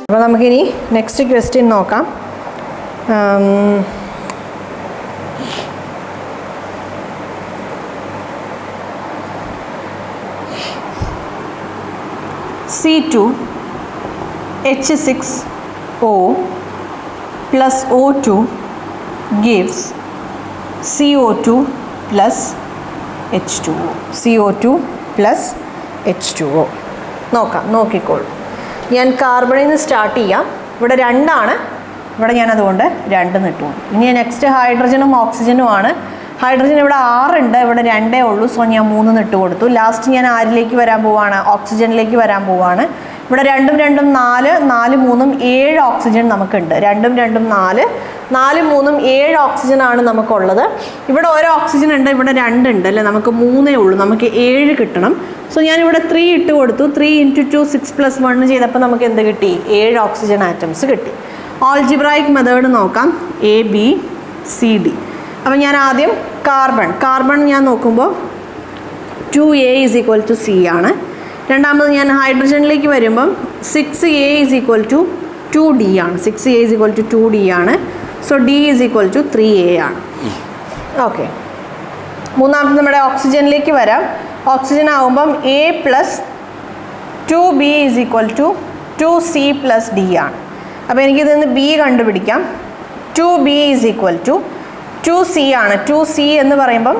അപ്പോൾ നമുക്കിനി next question നോക്കാം. C2H6O plus O2 gives CO2 plus H2O. CO2 plus H2O. നോക്കാം, നോക്കിക്കോളൂ. ഞാൻ കാർബണിൽ നിന്ന് സ്റ്റാർട്ട് ചെയ്യാം. ഇവിടെ 2 ആണ്, ഇവിടെ ഞാനതുകൊണ്ട് 2 നിട്ടു. ഇനി നെക്സ്റ്റ് ഹൈഡ്രജനും ഓക്സിജനും ആണ്. ഹൈഡ്രജൻ ഇവിടെ 6 ഉണ്ട്, ഇവിടെ 2 ഉള്ളൂ. സോ ഞാൻ 3 നിട്ട് കൊടുത്തു. ലാസ്റ്റ് ഞാൻ ആരിലേക്ക് വരാൻ പോവാണ്? ഓക്സിജനിലേക്ക് വരാൻ പോവാണ്. ഇവിടെ 2 2 4, 4 3 7 ഓക്സിജൻ നമുക്കുണ്ട്. 2 2 4, 4 3 7 ഓക്സിജൻ ആണ് നമുക്കുള്ളത്. ഇവിടെ ഓരോ ഓക്സിജൻ ഉണ്ട്, ഇവിടെ 2 ഉണ്ട് അല്ലേ, നമുക്ക് 3 ഉള്ളൂ. നമുക്ക് 7 കിട്ടണം. സോ ഞാനിവിടെ 3 ഇട്ട് കൊടുത്തു. 3 × 2 6 + 1 ചെയ്തപ്പോൾ നമുക്ക് എന്ത് കിട്ടി? 7 ഓക്സിജൻ ആറ്റംസ് കിട്ടി. ആൾജിബ്രായിക് മെത്തേഡ് നോക്കാം. ABCD. അപ്പം ഞാൻ ആദ്യം കാർബൺ ഞാൻ നോക്കുമ്പോൾ 2A = C ആണ്. രണ്ടാമത് ഞാൻ ഹൈഡ്രജനിലേക്ക് വരുമ്പം 6A = 2D ആണ്. 6A = 2D ആണ്. സോ D = 3A ആണ്. ഓക്കെ. മൂന്നാമത് നമ്മുടെ ഓക്സിജനിലേക്ക് വരാം. ഓക്സിജൻ ആകുമ്പം A + 2B = 2C + D ആണ്. അപ്പോൾ എനിക്കിതിൽ നിന്ന് B കണ്ടുപിടിക്കാം. 2B = 2C ആണ്. 2C എന്ന് പറയുമ്പം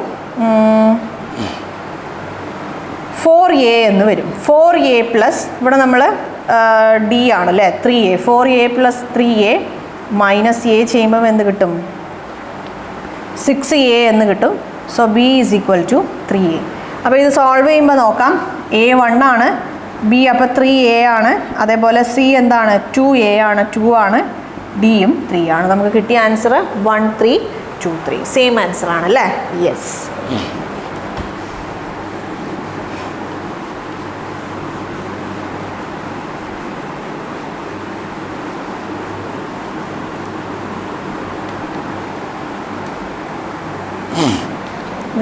4A എന്ന് വരും. 4A + ഇവിടെ നമ്മൾ D ആണല്ലേ, 3A. 4A + 3A - A ചെയ്യുമ്പം എന്ത് കിട്ടും? 6A എന്ന് കിട്ടും. So B = 3A. അപ്പോൾ ഇത് സോൾവ് ചെയ്യുമ്പോൾ നോക്കാം. A 1 ആണ്, B അപ്പോൾ 3A ആണ്. അതേപോലെ C എന്താണ്? 2A ആണ്, 2 ആണ്. Dയും 3 ആണ്. നമുക്ക് കിട്ടിയ ആൻസർ 1 3 2 3. സെയിം ആൻസർ ആണല്ലേ? യെസ്.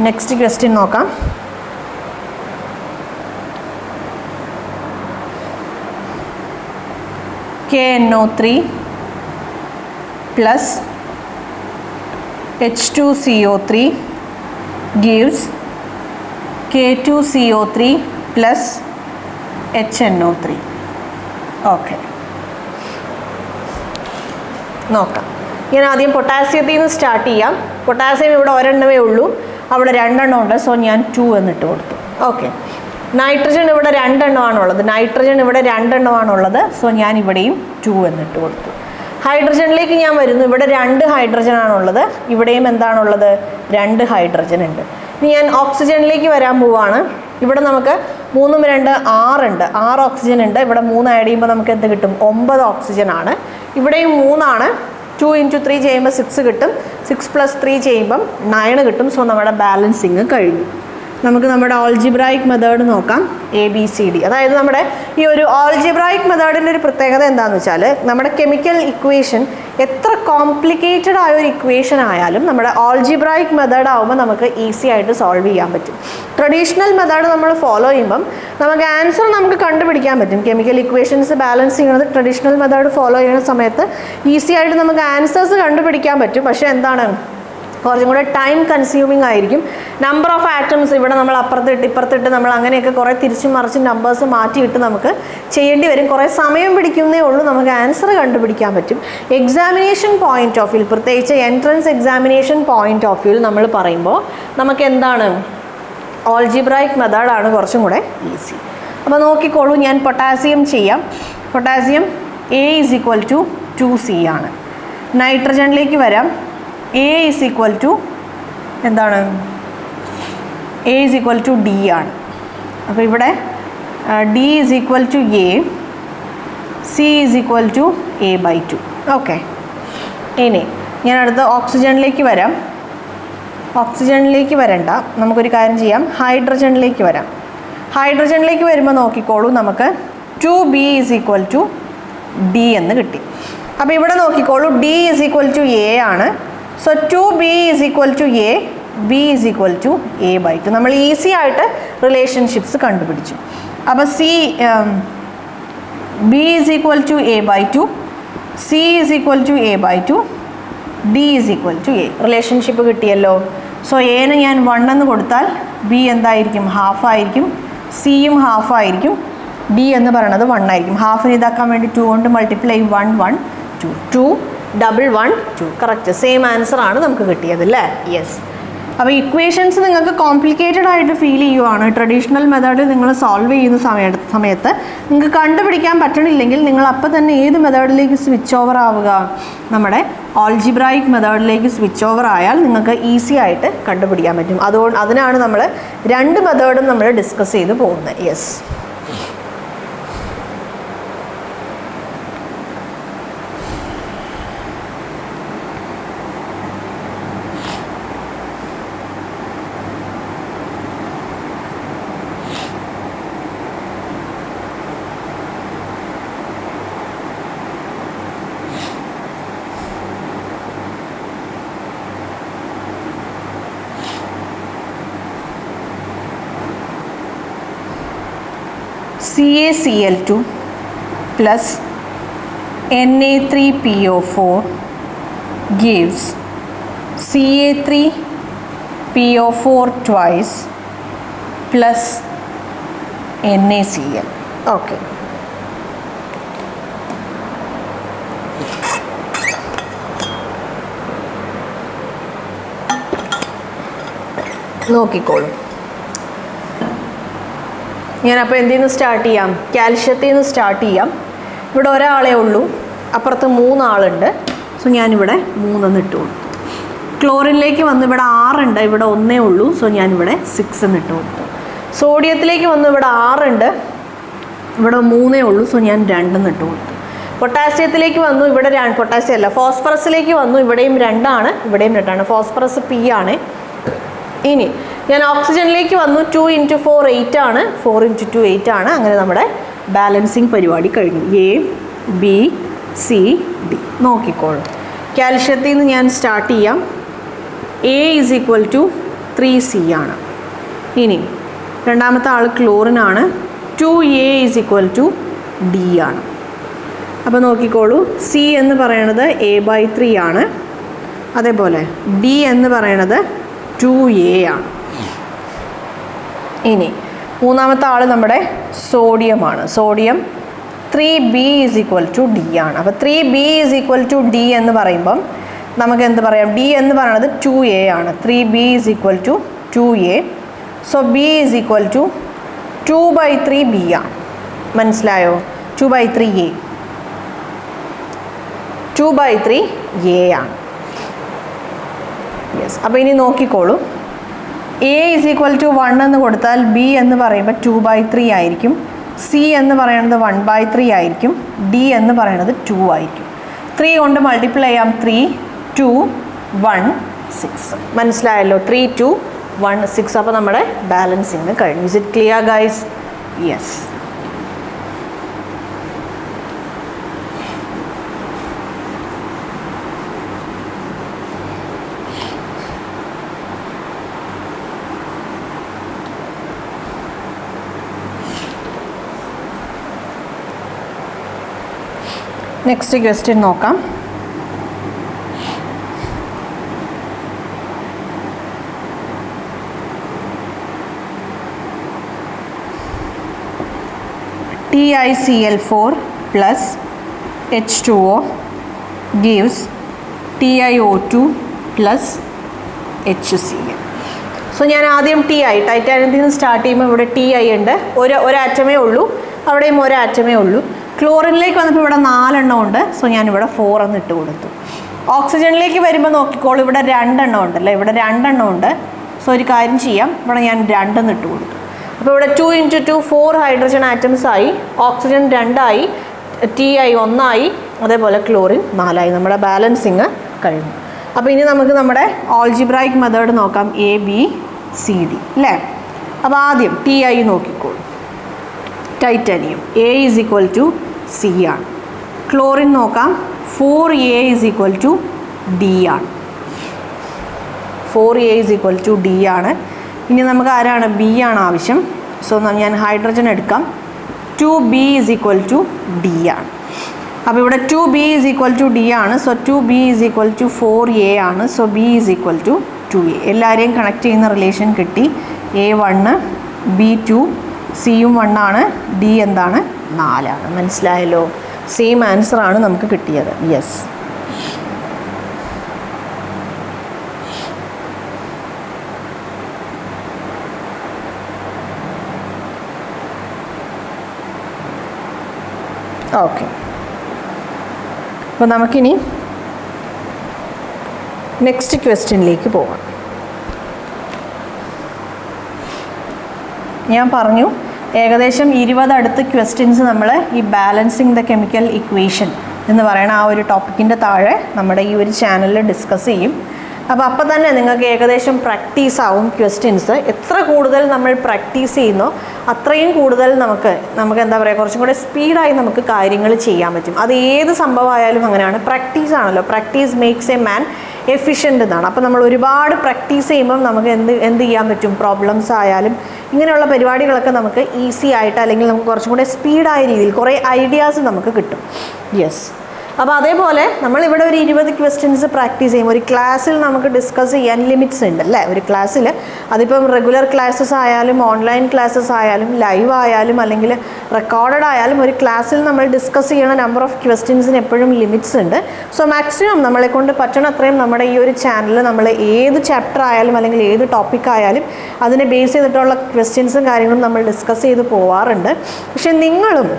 നെക്സ്റ്റ് ക്വസ്റ്റ്യൻ നോക്കാം. KNO3 plus H2CO3 gives K2CO3 plus HNO3. Okay, നോക്കാം. ഞാൻ ആദ്യം പൊട്ടാസ്യത്തിൽ നിന്ന് സ്റ്റാർട്ട് ചെയ്യാം. പൊട്ടാസ്യം ഇവിടെ ഒരെണ്ണമേ ഉള്ളൂ, അവിടെ 2 എണ്ണം ഉണ്ട്. സോ ഞാൻ 2 എന്നിട്ട് കൊടുത്തു. ഓക്കെ. നൈട്രജൻ ഇവിടെ 2 എണ്ണമാണുള്ളത്. നൈട്രജൻ ഇവിടെ 2 എണ്ണമാണുള്ളത്. സോ ഞാൻ ഇവിടെയും 2 എന്നിട്ട് കൊടുത്തു. ഹൈഡ്രജനിലേക്ക് ഞാൻ വരുന്നു. ഇവിടെ 2 ഹൈഡ്രജൻ ആണുള്ളത്. ഇവിടെയും എന്താണുള്ളത്? 2 ഹൈഡ്രജൻ ഉണ്ട്. ഇനി ഞാൻ ഓക്സിജനിലേക്ക് വരാൻ പോവാണ്. ഇവിടെ നമുക്ക് 3 2 6 ഉണ്ട്. 6 ഓക്സിജൻ ഉണ്ട്. ഇവിടെ 3 ആഡ് ചെയ്യുമ്പോൾ നമുക്ക് എന്ത് കിട്ടും? 9 ഓക്സിജൻ ആണ്. ഇവിടെയും 3 ആണ്. 2 × 3 ചെയ്യുമ്പോൾ 6 കിട്ടും. 6 + 3 ചെയ്യുമ്പം 9 കിട്ടും. സോ നമ്മുടെ ബാലൻസിങ് കഴിഞ്ഞു. നമുക്ക് നമ്മുടെ ആൾജിബ്രായിക് മെത്തേഡ് നോക്കാം. ABCD. അതായത് നമ്മുടെ ഈ ഒരു ആൾജിബ്രായിക് മെത്തേഡിൻ്റെ ഒരു പ്രത്യേകത എന്താണെന്ന് വെച്ചാൽ, നമ്മുടെ കെമിക്കൽ ഇക്വേഷൻ എത്ര കോംപ്ലിക്കേറ്റഡ് ആയ ഒരു ഇക്വേഷൻ ആയാലും നമ്മുടെ ആൾജിബ്രായിക് മെത്തേഡ് ആകുമ്പോൾ നമുക്ക് ഈസി ആയിട്ട് സോൾവ് ചെയ്യാൻ പറ്റും. ട്രഡീഷണൽ മെത്തേഡ് നമ്മൾ ഫോളോ ചെയ്യുമ്പം നമുക്ക് ആൻസർ നമുക്ക് കണ്ടുപിടിക്കാൻ പറ്റും. കെമിക്കൽ ഇക്വേഷൻസ് ബാലൻസ് ചെയ്യുന്നത് ട്രഡീഷണൽ മെത്തേഡ് ഫോളോ ചെയ്യുന്ന സമയത്ത് ഈസി ആയിട്ട് നമുക്ക് ആൻസേഴ്സ് കണ്ടുപിടിക്കാൻ പറ്റും. പക്ഷേ എന്താണ്, കുറച്ചും കൂടെ ടൈം കൺസ്യൂമിങ് ആയിരിക്കും. നമ്പർ ഓഫ് ആറ്റംസ് ഇവിടെ നമ്മൾ അപ്പുറത്തിട്ട് ഇപ്പുറത്തിട്ട് നമ്മൾ അങ്ങനെയൊക്കെ കുറേ തിരിച്ചും മറിച്ചും നമ്പേഴ്സ് മാറ്റിയിട്ട് നമുക്ക് ചെയ്യേണ്ടി വരും. കുറേ സമയം പിടിക്കുന്നേ ഉള്ളൂ, നമുക്ക് ആൻസർ കണ്ടുപിടിക്കാൻ പറ്റും. എക്സാമിനേഷൻ പോയിന്റ് ഓഫ് വ്യൂ, പ്രത്യേകിച്ച് entrance examination point of view നമ്മൾ പറയുമ്പോൾ നമുക്ക് എന്താണ്, ആൾജിബ്രായിക് മെത്തേഡാണ് കുറച്ചും കൂടെ ഈസി. അപ്പോൾ നോക്കിക്കോളൂ, ഞാൻ പൊട്ടാസ്യം ചെയ്യാം. പൊട്ടാസ്യം A = 2C ആണ്. നൈട്രജനിലേക്ക് വരാം. A = എന്താണ്? A = D ആണ്. അപ്പോൾ ഇവിടെ D = A, C = A/2. Okay. ഇനി ഞാൻ അടുത്ത ഓക്സിജനിലേക്ക് വരാം. ഓക്സിജനിലേക്ക് വരണ്ട, നമുക്കൊരു കാര്യം ചെയ്യാം, ഹൈഡ്രജനിലേക്ക് വരാം. ഹൈഡ്രജനിലേക്ക് വരുമ്പോൾ നോക്കിക്കോളൂ, നമുക്ക് 2B = D എന്ന് കിട്ടി. അപ്പോൾ ഇവിടെ നോക്കിക്കോളൂ, D = A ആണ്. So 2B = A, B = A/2. നമ്മൾ ഈസി ആയിട്ട് റിലേഷൻഷിപ്സ് കണ്ടുപിടിച്ചു. അപ്പോൾ B is equal to A/2, C is equal to A/2, D is equal to A. Relationship കിട്ടിയല്ലോ. സോ എന് ഞാൻ 1 എന്ന് കൊടുത്താൽ B എന്തായിരിക്കും? ഹാഫ് ആയിരിക്കും. സിയും ഹാഫ് ആയിരിക്കും. ഡി എന്ന് പറയുന്നത് 1 ആയിരിക്കും. ഹാഫിന് ഇതാക്കാൻ വേണ്ടി 2 കൊണ്ട് മൾട്ടിപ്ലൈ 1 1 2 2 1 1 2. കറക്റ്റ്, സെയിം ആൻസർ ആണ് നമുക്ക് കിട്ടിയത് അല്ലേ? യെസ്. അപ്പോൾ ഇക്വേഷൻസ് നിങ്ങൾക്ക് കോംപ്ലിക്കേറ്റഡ് ആയിട്ട് ഫീൽ ചെയ്യുവാണ്. ട്രഡീഷണൽ മെത്തേഡിൽ നിങ്ങൾ സോൾവ് ചെയ്യുന്ന സമയത്ത് നിങ്ങൾക്ക് കണ്ടുപിടിക്കാൻ പറ്റണില്ലെങ്കിൽ നിങ്ങൾ അപ്പോൾ തന്നെ ഏത് മെത്തേഡിലേക്ക് സ്വിച്ച് ഓവർ ആവുക? നമ്മുടെ ആൾജിബ്രായിക് മെത്തേഡിലേക്ക് സ്വിച്ച് ഓവർ ആയാൽ നിങ്ങൾക്ക് ഈസി ആയിട്ട് കണ്ടുപിടിക്കാൻ പറ്റും. അതിനാണ് നമ്മൾ 2 മെത്തേഡും നമ്മൾ ഡിസ്കസ് ചെയ്ത് പോകുന്നത്. Yes. CaCl2 plus Na3PO4 gives Ca3PO4 twice plus NaCl. Okay. നോക്കിക്കോളൂ. ഞാനപ്പോൾ എന്തിൽ നിന്ന് സ്റ്റാർട്ട് ചെയ്യാം? കാൽഷ്യത്തിൽ നിന്ന് സ്റ്റാർട്ട് ചെയ്യാം. ഇവിടെ ഒരാളേ ഉള്ളൂ, അപ്പുറത്ത് 3 ആളുണ്ട്. സോ ഞാനിവിടെ 3 എന്ന് ഇട്ട് കൊടുത്തു. ക്ലോറിനിലേക്ക് വന്ന് ഇവിടെ 6 ഉണ്ട്, ഇവിടെ 1 ഉള്ളൂ. സോ ഞാനിവിടെ 6 എന്ന് ഇട്ട് കൊടുത്തു. സോഡിയത്തിലേക്ക് വന്ന് ഇവിടെ 6 ഉണ്ട്, ഇവിടെ 3 ഉള്ളൂ. സോ ഞാൻ 2 എന്ന് ഇട്ട് കൊടുത്തു. പൊട്ടാസ്യത്തിലേക്ക് വന്നു, ഇവിടെ പൊട്ടാസ്യം അല്ല, ഫോസ്ഫറസിലേക്ക് വന്നു, ഇവിടെയും 2 ആണ്, ഇവിടെയും 2 ആണ്. ഫോസ്ഫറസ് P ആണ്. ഇനി ഞാൻ ഓക്സിജനിലേക്ക് വന്നു, 2 × 4 8 ആണ്, 4 × 2 8 ആണ്. അങ്ങനെ നമ്മുടെ ബാലൻസിങ് പരിപാടി കഴിഞ്ഞു. A B C D. നോക്കിക്കോളൂ. കാൽഷ്യത്തിൽ നിന്ന് ഞാൻ സ്റ്റാർട്ട് ചെയ്യാം. A is equal to 3C ആണ്. ഇനി രണ്ടാമത്തെ ആൾ ക്ലോറിനാണ്, 2A is equal to D ആണ്. അപ്പോൾ നോക്കിക്കോളൂ, C എന്ന് പറയണത് A/3 ആണ്. അതേപോലെ D എന്ന് പറയണത് 2A ആണ്. ഇനി മൂന്നാമത്തെ ആൾ നമ്മുടെ സോഡിയമാണ്. Sodium 3B is equal to D ആണ്. അപ്പോൾ 3B is equal to D എന്ന് പറയുമ്പം നമുക്ക് എന്ത് പറയാം? D എന്ന് പറയുന്നത് 2A ആണ്. 3B is equal to 2A. So B is equal to 2/3B ആണ്. മനസ്സിലായോ? 2/3A. 2/3A ആണ്. യെസ്. അപ്പോൾ ഇനി നോക്കിക്കോളൂ. A is equal to 1 എന്ന് കൊടുത്താൽ B എന്ന് പറയുമ്പോൾ 2/3 ആയിരിക്കും. C എന്ന് പറയുന്നത് 1/3 ആയിരിക്കും. D എന്ന് പറയുന്നത് 2 ആയിരിക്കും. 3 കൊണ്ട് മൾട്ടിപ്ലൈ ചെയ്യാം. 3 2 1 6. മനസ്സിലായല്ലോ? 3 2 1 6. അപ്പോൾ നമ്മുടെ ബാലൻസിങ് കഴിഞ്ഞു. Is it clear guys? Yes. Next question നോക്കാം. TiCl4 plus H2O gives TiO2 plus HCl. So ഞാൻ ആദ്യം ടൈറ്റാനിയത്തിൽ നിന്ന് സ്റ്റാർട്ട് ചെയ്യുമ്പോൾ ഇവിടെ TI ഉണ്ട്, ഒരു ആറ്റമേ ഉള്ളൂ, അവിടെയും ഒരു ആറ്റമേ ഉള്ളൂ. ക്ലോറിനിലേക്ക് വന്നപ്പോൾ ഇവിടെ 4 എണ്ണം ഉണ്ട്. സോ ഞാനിവിടെ 4 എന്ന് ഇട്ട് കൊടുത്തു. ഓക്സിജനിലേക്ക് വരുമ്പോൾ നോക്കിക്കോളൂ, ഇവിടെ 2 എണ്ണം ഉണ്ടല്ലേ, ഇവിടെ 2 എണ്ണം ഉണ്ട്. സോ ഒരു കാര്യം ചെയ്യാം, ഇവിടെ ഞാൻ 2 എന്ന് ഇട്ട് കൊടുത്തു. അപ്പോൾ ഇവിടെ 2 × 2 4 ഹൈഡ്രജൻ ആറ്റംസ് ആയി. ഓക്സിജൻ 2 ആയി, TI 1 ആയി, അതേപോലെ ക്ലോറിൻ 4 ആയി. നമ്മുടെ ബാലൻസിങ് കഴിഞ്ഞു. അപ്പോൾ ഇനി നമുക്ക് നമ്മുടെ ആൾജിബ്രായിക് മെത്തേഡ് നോക്കാം. ABCD അല്ലേ? അപ്പോൾ ആദ്യം TI നോക്കിക്കോളൂ. Titanium A is equal to C ആണ്. ക്ലോറിൻ നോക്കാം, 4A is equal to D ആണ്. 4A is equal to D ആണ്. ഇനി നമുക്ക് ആരാണ്? B ആണ് ആവശ്യം. സോ ഞാൻ ഹൈഡ്രജൻ എടുക്കാം. 2b is equal to d ആണ്. അപ്പോൾ ഇവിടെ 2b is equal to d ആണ്. So 2b is equal to 4a ആണ്. So b is equal to 2a. എല്ലാവരെയും കണക്ട് ചെയ്യുന്ന റിലേഷൻ കിട്ടി. a 1, b 2, സിയും 1 ആണ്, d എന്താണ് 4 ആണ്. മനസ്സിലായല്ലോ? സെയിം ആൻസർ ആണ് നമുക്ക് കിട്ടിയത്. യെസ്. ഓക്കെ, അപ്പോൾ നമുക്കിനി നെക്സ്റ്റ് ക്വസ്റ്റ്യനിലേക്ക് പോകാം. ഞാൻ പറഞ്ഞു ഏകദേശം 20 അടുത്ത് ക്വസ്റ്റ്യൻസ് നമ്മൾ ഈ ബാലൻസിങ് ദ കെമിക്കൽ ഇക്വേഷൻ എന്ന് പറയുന്ന ആ ഒരു ടോപ്പിക്കിൻ്റെ താഴെ നമ്മുടെ ഈ ഒരു ചാനലിൽ ഡിസ്കസ് ചെയ്യും. അപ്പോൾ തന്നെ നിങ്ങൾക്ക് ഏകദേശം പ്രാക്ടീസ് ആവും ക്വസ്റ്റ്യൻസ്. എത്ര കൂടുതൽ നമ്മൾ പ്രാക്ടീസ് ചെയ്യുന്നോ അത്രയും കൂടുതൽ നമുക്ക് എന്താ പറയുക, കുറച്ചും കൂടെ സ്പീഡായി നമുക്ക് കാര്യങ്ങൾ ചെയ്യാൻ പറ്റും. അത് ഏത് സംഭവമായാലും അങ്ങനെയാണ്. പ്രാക്ടീസ് ആണല്ലോ, practice makes a man efficient എന്നാണ്. അപ്പോൾ നമ്മൾ ഒരുപാട് പ്രാക്ടീസ് ചെയ്യുമ്പം നമുക്ക് എന്ത് ചെയ്യാൻ പറ്റും, പ്രോബ്ലംസ് ആയാലും ഇങ്ങനെയുള്ള പരിപാടികളൊക്കെ നമുക്ക് ഈസി ആയിട്ട് അല്ലെങ്കിൽ നമുക്ക് കുറച്ചും കൂടെ സ്പീഡായ രീതിയിൽ കുറേ ഐഡിയാസ് നമുക്ക് കിട്ടും. യെസ്. അപ്പോൾ അതേപോലെ നമ്മളിവിടെ ഒരു 20 ക്വസ്റ്റ്യൻസ് പ്രാക്ടീസ് ചെയ്യും. ഒരു ക്ലാസ്സിൽ നമുക്ക് ഡിസ്കസ് ചെയ്യാൻ ലിമിറ്റ്സ് ഉണ്ട് അല്ലേ? ഒരു ക്ലാസ്സിൽ അതിപ്പം റെഗുലർ ക്ലാസ്സസ് ആയാലും ഓൺലൈൻ ക്ലാസ്സസ് ആയാലും ലൈവ് ആയാലും അല്ലെങ്കിൽ റെക്കോർഡഡ് ആയാലും ഒരു ക്ലാസ്സിൽ നമ്മൾ ഡിസ്കസ് ചെയ്യണ നമ്പർ ഓഫ് ക്വസ്റ്റ്യൻസിന് എപ്പോഴും ലിമിറ്റ്സ് ഉണ്ട്. സോ മാക്സിമം നമ്മളെ കൊണ്ട് പറ്റണ അത്രയും നമ്മുടെ ഈ ഒരു ചാനലിൽ നമ്മൾ ഏത് ചാപ്റ്റർ ആയാലും അല്ലെങ്കിൽ ഏത് ടോപ്പിക് ആയാലും അതിനെ ബേസ് ചെയ്തിട്ടുള്ള ക്വസ്റ്റ്യൻസും കാര്യങ്ങളും നമ്മൾ ഡിസ്കസ് ചെയ്ത് പോവാറുണ്ട്. പക്ഷെ നിങ്ങളും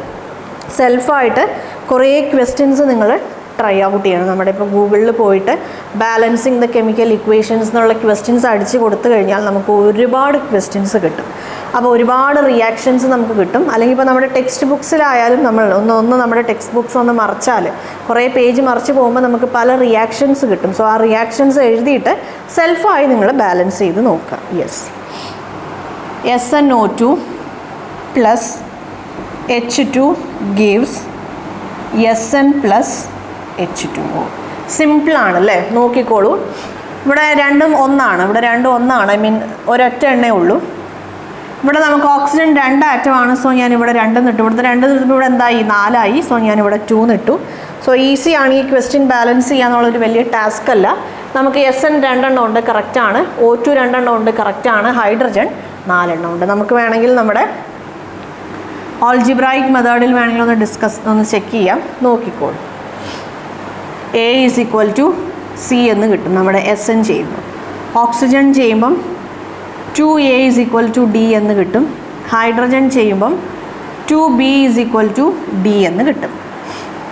സെൽഫായിട്ട് കുറേ ക്വസ്റ്റ്യൻസ് നിങ്ങൾ ട്രൈ ഔട്ട് ചെയ്യണം. നമ്മുടെ ഇപ്പോൾ ഗൂഗിളിൽ പോയിട്ട് ബാലൻസിങ് ദ കെമിക്കൽ ഇക്വേഷൻസ് എന്നുള്ള ക്വസ്റ്റ്യൻസ് അടിച്ച് കൊടുത്തു കഴിഞ്ഞാൽ നമുക്ക് ഒരുപാട് ക്വസ്റ്റ്യൻസ് കിട്ടും. അപ്പോൾ ഒരുപാട് റിയാക്ഷൻസ് നമുക്ക് കിട്ടും. അല്ലെങ്കിൽ ഇപ്പോൾ നമ്മുടെ ടെക്സ്റ്റ് ബുക്സിലായാലും നമ്മൾ ഒന്ന് നമ്മുടെ ടെക്സ്റ്റ് ബുക്സ് ഒന്ന് മറിച്ചാൽ കുറേ പേജ് മറിച്ച് പോകുമ്പോൾ നമുക്ക് പല റിയാക്ഷൻസ് കിട്ടും. സോ ആ റിയാക്ഷൻസ് എഴുതിയിട്ട് സെൽഫായി നിങ്ങൾ ബാലൻസ് ചെയ്ത് നോക്കുക. Yes. SnO2 plus H2 gives Sn plus H2O. സിമ്പിളാണല്ലേ? നോക്കിക്കോളൂ. ഇവിടെ രണ്ടും ഒന്നാണ്. ഐ മീൻ ഒരൊറ്റ എണ്ണേ ഉള്ളൂ. ഇവിടെ നമുക്ക് ഓക്സിജൻ 2 ആറ്റമാണ്. സോ ഞാനിവിടെ 2 നിട്ടു. ഇവിടുത്തെ 2 നിട്ടപ്പോൾ ഇവിടെ എന്തായി 4 ആയി. സോ ഞാനിവിടെ 2 നിട്ടു. സോ ഈസിയാണ് ഈ ക്വസ്റ്റ്യൻ ബാലൻസ് ചെയ്യാന്നുള്ളൊരു വലിയ ടാസ്ക് അല്ല. നമുക്ക് Sn 2 ഉണ്ട്, കറക്റ്റാണ്. O2 2 ഉണ്ട്, കറക്റ്റാണ്. ഹൈഡ്രജൻ 4 ഉണ്ട്. നമുക്ക് വേണമെങ്കിൽ നമ്മുടെ ഓൾജിബ്രായിക് മെത്തേഡിൽ വേണമെങ്കിൽ ഒന്ന് ചെക്ക് ചെയ്യാം. നോക്കിക്കോളൂ. A is equal to C എന്ന് കിട്ടും നമ്മുടെ Sn ചെയ്യുമ്പോൾ. ഓക്സിജൻ ചെയ്യുമ്പം 2A is equal to D എന്ന് കിട്ടും. ഹൈഡ്രജൻ ചെയ്യുമ്പം 2B is equal to D എന്ന് കിട്ടും.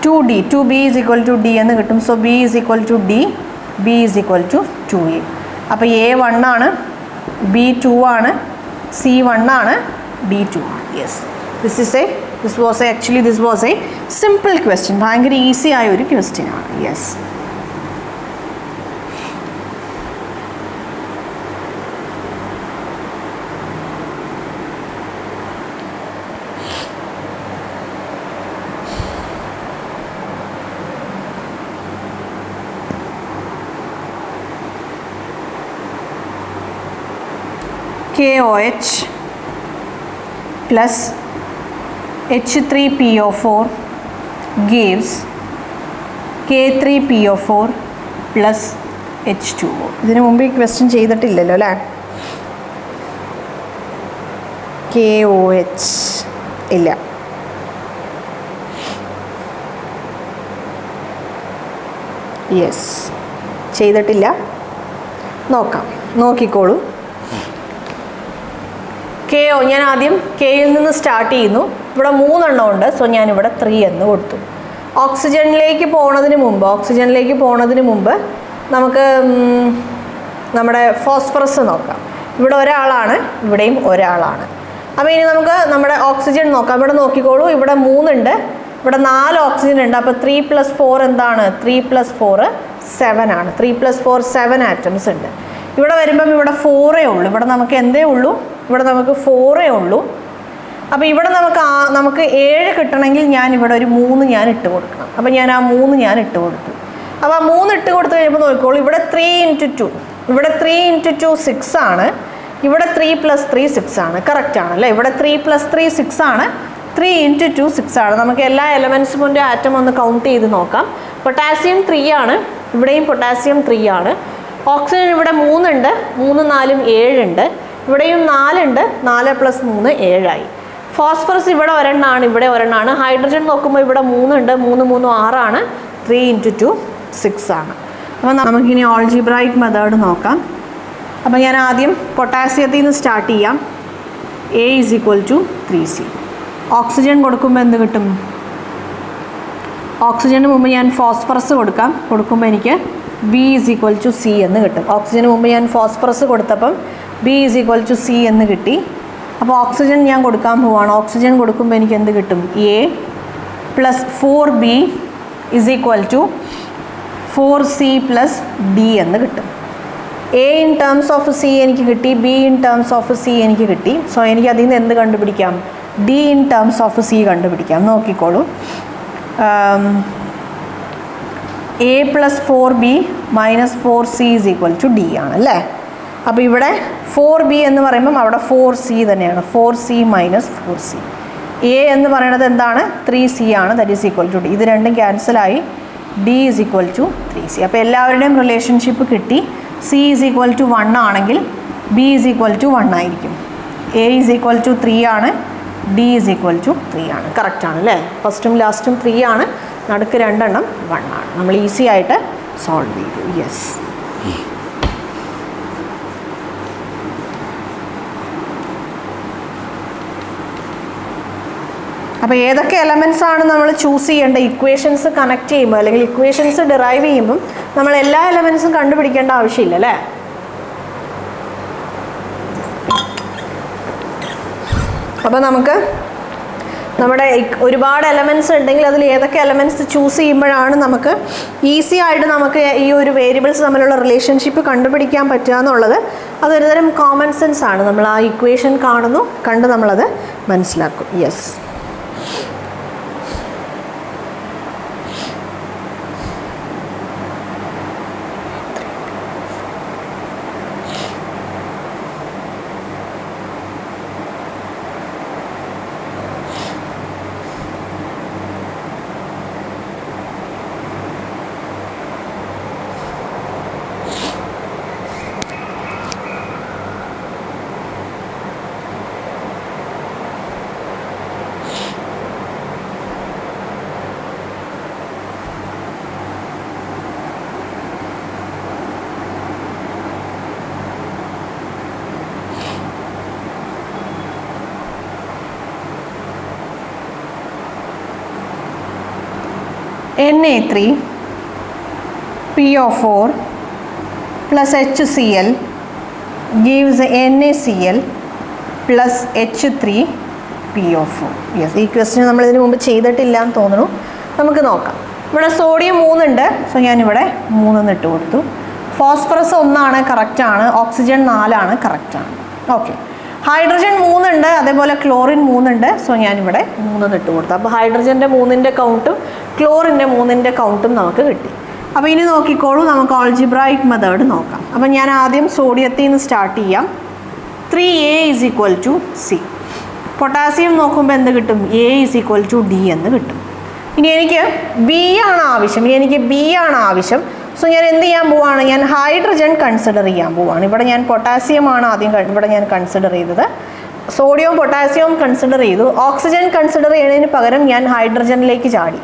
2B is equal to D എന്ന് കിട്ടും. So B is equal to D, B is equal to 2A. അപ്പോൾ A 1 ആണ്, B 2 ആണ്, C 1 ആണ്, D 2 ആണ്. Yes. This was a simple question. ഭയങ്കര ഈസി ആയ ഒരു ക്വസ്റ്റ്യൻ ആണ്. Yes. KOH plus H3PO4 gives K3PO4 plus H2O. ഇതിനു മുമ്പ് ഈ ക്വസ്റ്റ്യൻ ചെയ്തിട്ടില്ലല്ലോ അല്ലേ? KOH ഇല്ല. യെസ്, ചെയ്തിട്ടില്ല. നോക്കാം, നോക്കിക്കോളൂ. KO ഞാൻ ആദ്യം കെയിൽ നിന്ന് സ്റ്റാർട്ട് ചെയ്യുന്നു. ഇവിടെ 3 ഉണ്ട്. സോ ഞാനിവിടെ 3 എന്ന് കൊടുത്തു. ഓക്സിജനിലേക്ക് പോകുന്നതിന് മുമ്പ് നമുക്ക് നമ്മുടെ ഫോസ്ഫറസ് നോക്കാം. ഇവിടെ ഒരാളാണ്, ഇവിടെയും ഒരാളാണ്. അപ്പോൾ ഇനി നമുക്ക് നമ്മുടെ ഓക്സിജൻ നോക്കാം. ഇവിടെ നോക്കിക്കോളൂ. ഇവിടെ 3 ഉണ്ട്, ഇവിടെ 4 ഓക്സിജൻ ഉണ്ട്. അപ്പോൾ 3 + 4 എന്താണ്? 3 + 4 7 ആണ്. 3 + 4 7 ആറ്റംസ് ഉണ്ട്. ഇവിടെ വരുമ്പം ഇവിടെ 4 ഉള്ളൂ. ഇവിടെ നമുക്ക് എന്തേ ഉള്ളൂ? ഇവിടെ നമുക്ക് 4 ഉള്ളൂ. അപ്പോൾ ഇവിടെ നമുക്ക് 7 കിട്ടണമെങ്കിൽ ഞാൻ ഇവിടെ ഒരു 3 ഞാൻ ഇട്ട് കൊടുക്കണം. അപ്പോൾ ഞാൻ ആ 3 ഞാൻ ഇട്ട് കൊടുത്തു. അപ്പോൾ ആ 3 ഇട്ട് കൊടുത്തു കഴിഞ്ഞപ്പോൾ നോക്കിക്കോളൂ. ഇവിടെ 3 × 2, ഇവിടെ 3 × 2 6 ആണ്. ഇവിടെ 3 + 3 6 ആണ്. കറക്റ്റ് ആണല്ലേ? ഇവിടെ 3 + 3 6 ആണ്. 3 × 2 6 ആണ്. നമുക്ക് എല്ലാ എലമെൻറ്റ്സിൻ്റെ ആറ്റം ഒന്ന് കൗണ്ട് ചെയ്ത് നോക്കാം. പൊട്ടാസ്യം 3 ആണ്, ഇവിടെയും പൊട്ടാസ്യം 3 ആണ്. ഓക്സിജൻ ഇവിടെ 3 ഉണ്ട്, 3 4 7 ഉണ്ട്, ഇവിടെയും 4 ഉണ്ട്, 4 + 3 7 ആയി. ഫോസ്ഫറസ് ഇവിടെ ഒരെണ്ണമാണ്, ഇവിടെ ഒരെണ്ണമാണ്. ഹൈഡ്രജൻ നോക്കുമ്പോൾ ഇവിടെ 3 ഉണ്ട്, 3 3 6 ആണ്, 3 × 2 6 ആണ്. അപ്പോൾ നമുക്കിനി ഓൾജിബ്രായിക് മെത്തേഡ് നോക്കാം. അപ്പോൾ ഞാൻ ആദ്യം പൊട്ടാസ്യത്തിൽ നിന്ന് സ്റ്റാർട്ട് ചെയ്യാം. A = 3C. ഓക്സിജൻ കൊടുക്കുമ്പോൾ എന്ത് കിട്ടും? ഓക്സിജന് മുമ്പ് ഞാൻ ഫോസ്ഫറസ് കൊടുക്കുമ്പോൾ എനിക്ക് B = C എന്ന് കിട്ടും. ഓക്സിജന് മുമ്പ് ഞാൻ ഫോസ്ഫറസ് കൊടുത്തപ്പം B = C എന്ന് കിട്ടി. അപ്പോൾ ഓക്സിജൻ ഞാൻ കൊടുക്കാൻ പോവാണ്. ഓക്സിജൻ കൊടുക്കുമ്പോൾ എനിക്ക് എന്ത് കിട്ടും? A + 4B = 4C + D എന്ന് കിട്ടും. A in terms of C എനിക്ക് കിട്ടി, B in terms of C എനിക്ക് കിട്ടി. സോ എനിക്ക് അതിൽ നിന്ന് എന്ത് കണ്ടുപിടിക്കാം? D in terms of C കണ്ടുപിടിക്കാം. നോക്കിക്കോളൂ. A + 4B - 4C = D ആണല്ലേ. അപ്പോൾ ഇവിടെ 4B എന്ന് പറയുമ്പം അവിടെ 4C തന്നെയാണ്. 4C - 4C. A എന്ന് പറയുന്നത് എന്താണ്? 3C ആണ്. That is equal to D. ഇത് രണ്ടും ക്യാൻസലായി. D = 3C. അപ്പോൾ എല്ലാവരുടെയും റിലേഷൻഷിപ്പ് കിട്ടി. C = 1 ആണെങ്കിൽ B = 1 ആയിരിക്കും. A = 3 ആണ്, D = 3 ആണ്. കറക്റ്റ് ആണ് അല്ലേ? ഫസ്റ്റും ലാസ്റ്റും 3 ആണ്, നടുക്ക് 2 എണ്ണം 1 ആണ്. നമ്മൾ ഈസി ആയിട്ട് സോൾവ് ചെയ്തു. യെസ്. അപ്പോൾ ഏതൊക്കെ എലമെൻറ്റ്സ് ആണ് നമ്മൾ ചൂസ് ചെയ്യേണ്ട? ഇക്വേഷൻസ് കണക്ട് ചെയ്യുമ്പോൾ അല്ലെങ്കിൽ ഇക്വേഷൻസ് ഡിറൈവ് ചെയ്യുമ്പം നമ്മൾ എല്ലാ എലമെൻറ്റ്സും കണ്ടുപിടിക്കേണ്ട ആവശ്യമില്ല അല്ലേ? അപ്പോൾ നമുക്ക് നമ്മുടെ ഒരുപാട് എലമെൻറ്റ്സ് ഉണ്ടെങ്കിൽ അതിൽ ഏതൊക്കെ എലമെൻറ്റ്സ് ചൂസ് ചെയ്യുമ്പോഴാണ് നമുക്ക് ഈസി ആയിട്ട് നമുക്ക് ഈ ഒരു വേരിയബിൾസ് തമ്മിലുള്ള റിലേഷൻഷിപ്പ് കണ്ടുപിടിക്കാൻ പറ്റുക എന്നുള്ളത് അതൊരു തരം കോമൺ സെൻസ് ആണ്. നമ്മൾ ആ ഇക്വേഷൻ കണ്ട് നമ്മളത് മനസ്സിലാക്കും. Yes. Na3 PO4 + HCl gives NaCl + H3 PO4. Yes, ഈ ക്വസ്റ്റ്യൻ നമ്മൾ ഇതിനു മുമ്പ് ചെയ്തിട്ടില്ല എന്ന് തോന്നുന്നു. നമുക്ക് നോക്കാം. ഇവിടെ സോഡിയം 3 ഉണ്ട്, സോ ഞാനിവിടെ 3 എന്ന് ഇട്ട് കൊടുത്തു. ഫോസ്ഫറസ് 1 ആണ്, കറക്റ്റാണ്. ഓക്സിജൻ 4 ആണ്, കറക്റ്റാണ്. ഓക്കെ. ഹൈഡ്രജൻ 3 ഉണ്ട്, അതേപോലെ ക്ലോറിൻ 3 ഉണ്ട്, സോ ഞാനിവിടെ 3 എന്ന് ഇട്ട് കൊടുത്തു. അപ്പോൾ ഹൈഡ്രജൻ്റെ 3ൻ്റെ കൗണ്ടും ക്ലോറിൻ്റെ 3ൻ്റെ കൗണ്ടും നമുക്ക് കിട്ടി. അപ്പോൾ ഇനി നോക്കിക്കോളൂ, നമുക്ക് ഓൾജിബ്രായിക് മെത്തേഡ് നോക്കാം. അപ്പോൾ ഞാൻ ആദ്യം സോഡിയത്തിൽ നിന്ന് സ്റ്റാർട്ട് ചെയ്യാം. 3A = C. പൊട്ടാസ്യം നോക്കുമ്പോൾ എന്ത് കിട്ടും? A = D എന്ന് കിട്ടും. ഇനി എനിക്ക് B ആണ് ആവശ്യം. സോ ഞാൻ എന്ത് ചെയ്യാൻ പോവാണ്? ഞാൻ ഹൈഡ്രജൻ കൺസിഡർ ചെയ്യാൻ പോവാണ്. ഇവിടെ ഞാൻ പൊട്ടാസ്യമാണ് ആദ്യം ഇവിടെ ഞാൻ കൺസിഡർ ചെയ്തത്. സോഡിയവും പൊട്ടാസ്യവും കൺസിഡർ ചെയ്തു. ഓക്സിജൻ കൺസിഡർ ചെയ്യുന്നതിന് പകരം ഞാൻ ഹൈഡ്രജനിലേക്ക് ചാടി.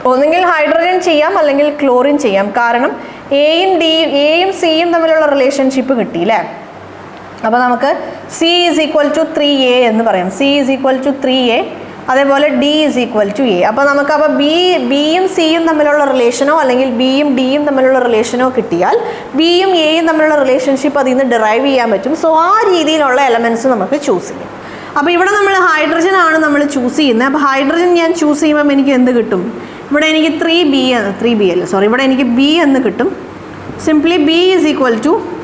ഒന്നുകിൽ ഹൈഡ്രജൻ ചെയ്യാം അല്ലെങ്കിൽ ക്ലോറിൻ ചെയ്യാം. കാരണം എയും സിയും തമ്മിലുള്ള റിലേഷൻഷിപ്പ് കിട്ടി അല്ലേ? അപ്പോൾ നമുക്ക് C = 3A എന്ന് പറയാം. C = 3A. അതേപോലെ D = A. അപ്പോൾ നമുക്കപ്പോൾ ബിയും സിയും തമ്മിലുള്ള റിലേഷനോ അല്ലെങ്കിൽ ബിയും ഡിയും തമ്മിലുള്ള റിലേഷനോ കിട്ടിയാൽ ബിയും എയും തമ്മിലുള്ള റിലേഷൻഷിപ്പ് അതിൽ നിന്ന് ഡിറൈവ് ചെയ്യാൻ പറ്റും. സോ ആ രീതിയിലുള്ള എലമെൻറ്റ്സ് നമുക്ക് ചൂസ് ചെയ്യാം. അപ്പോൾ ഇവിടെ നമ്മൾ ഹൈഡ്രജൻ ആണ് നമ്മൾ ചൂസ് ചെയ്യുന്നത്. അപ്പോൾ ഹൈഡ്രജൻ ഞാൻ ചൂസ് ചെയ്യുമ്പോൾ എനിക്ക് എന്ത് കിട്ടും? ഇവിടെ എനിക്ക് 3B അല്ല, സോറി, ഇവിടെ എനിക്ക് B എന്ന് കിട്ടും. സിംപ്ലി B =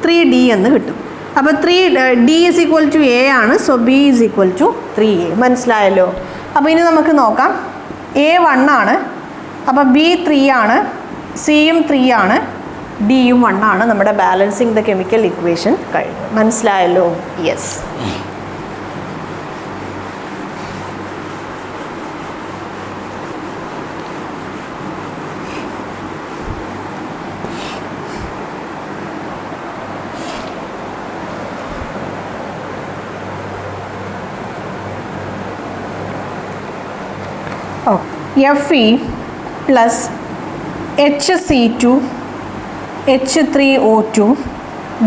3D എന്ന് കിട്ടും. അപ്പോൾ D = A ആണ്. So B = 3A. മനസ്സിലായല്ലോ? അപ്പോൾ ഇനി നമുക്ക് നോക്കാം. A 1 ആണ്, അപ്പോൾ B 3 ആണ്, സിയും 3 ആണ്, ഡിയും 1 ആണ്. നമ്മുടെ ബാലൻസിങ് ദ കെമിക്കൽ ഇക്വേഷൻ കഴിഞ്ഞു. മനസ്സിലായല്ലോ? Yes. Fe plus HC2 H3O2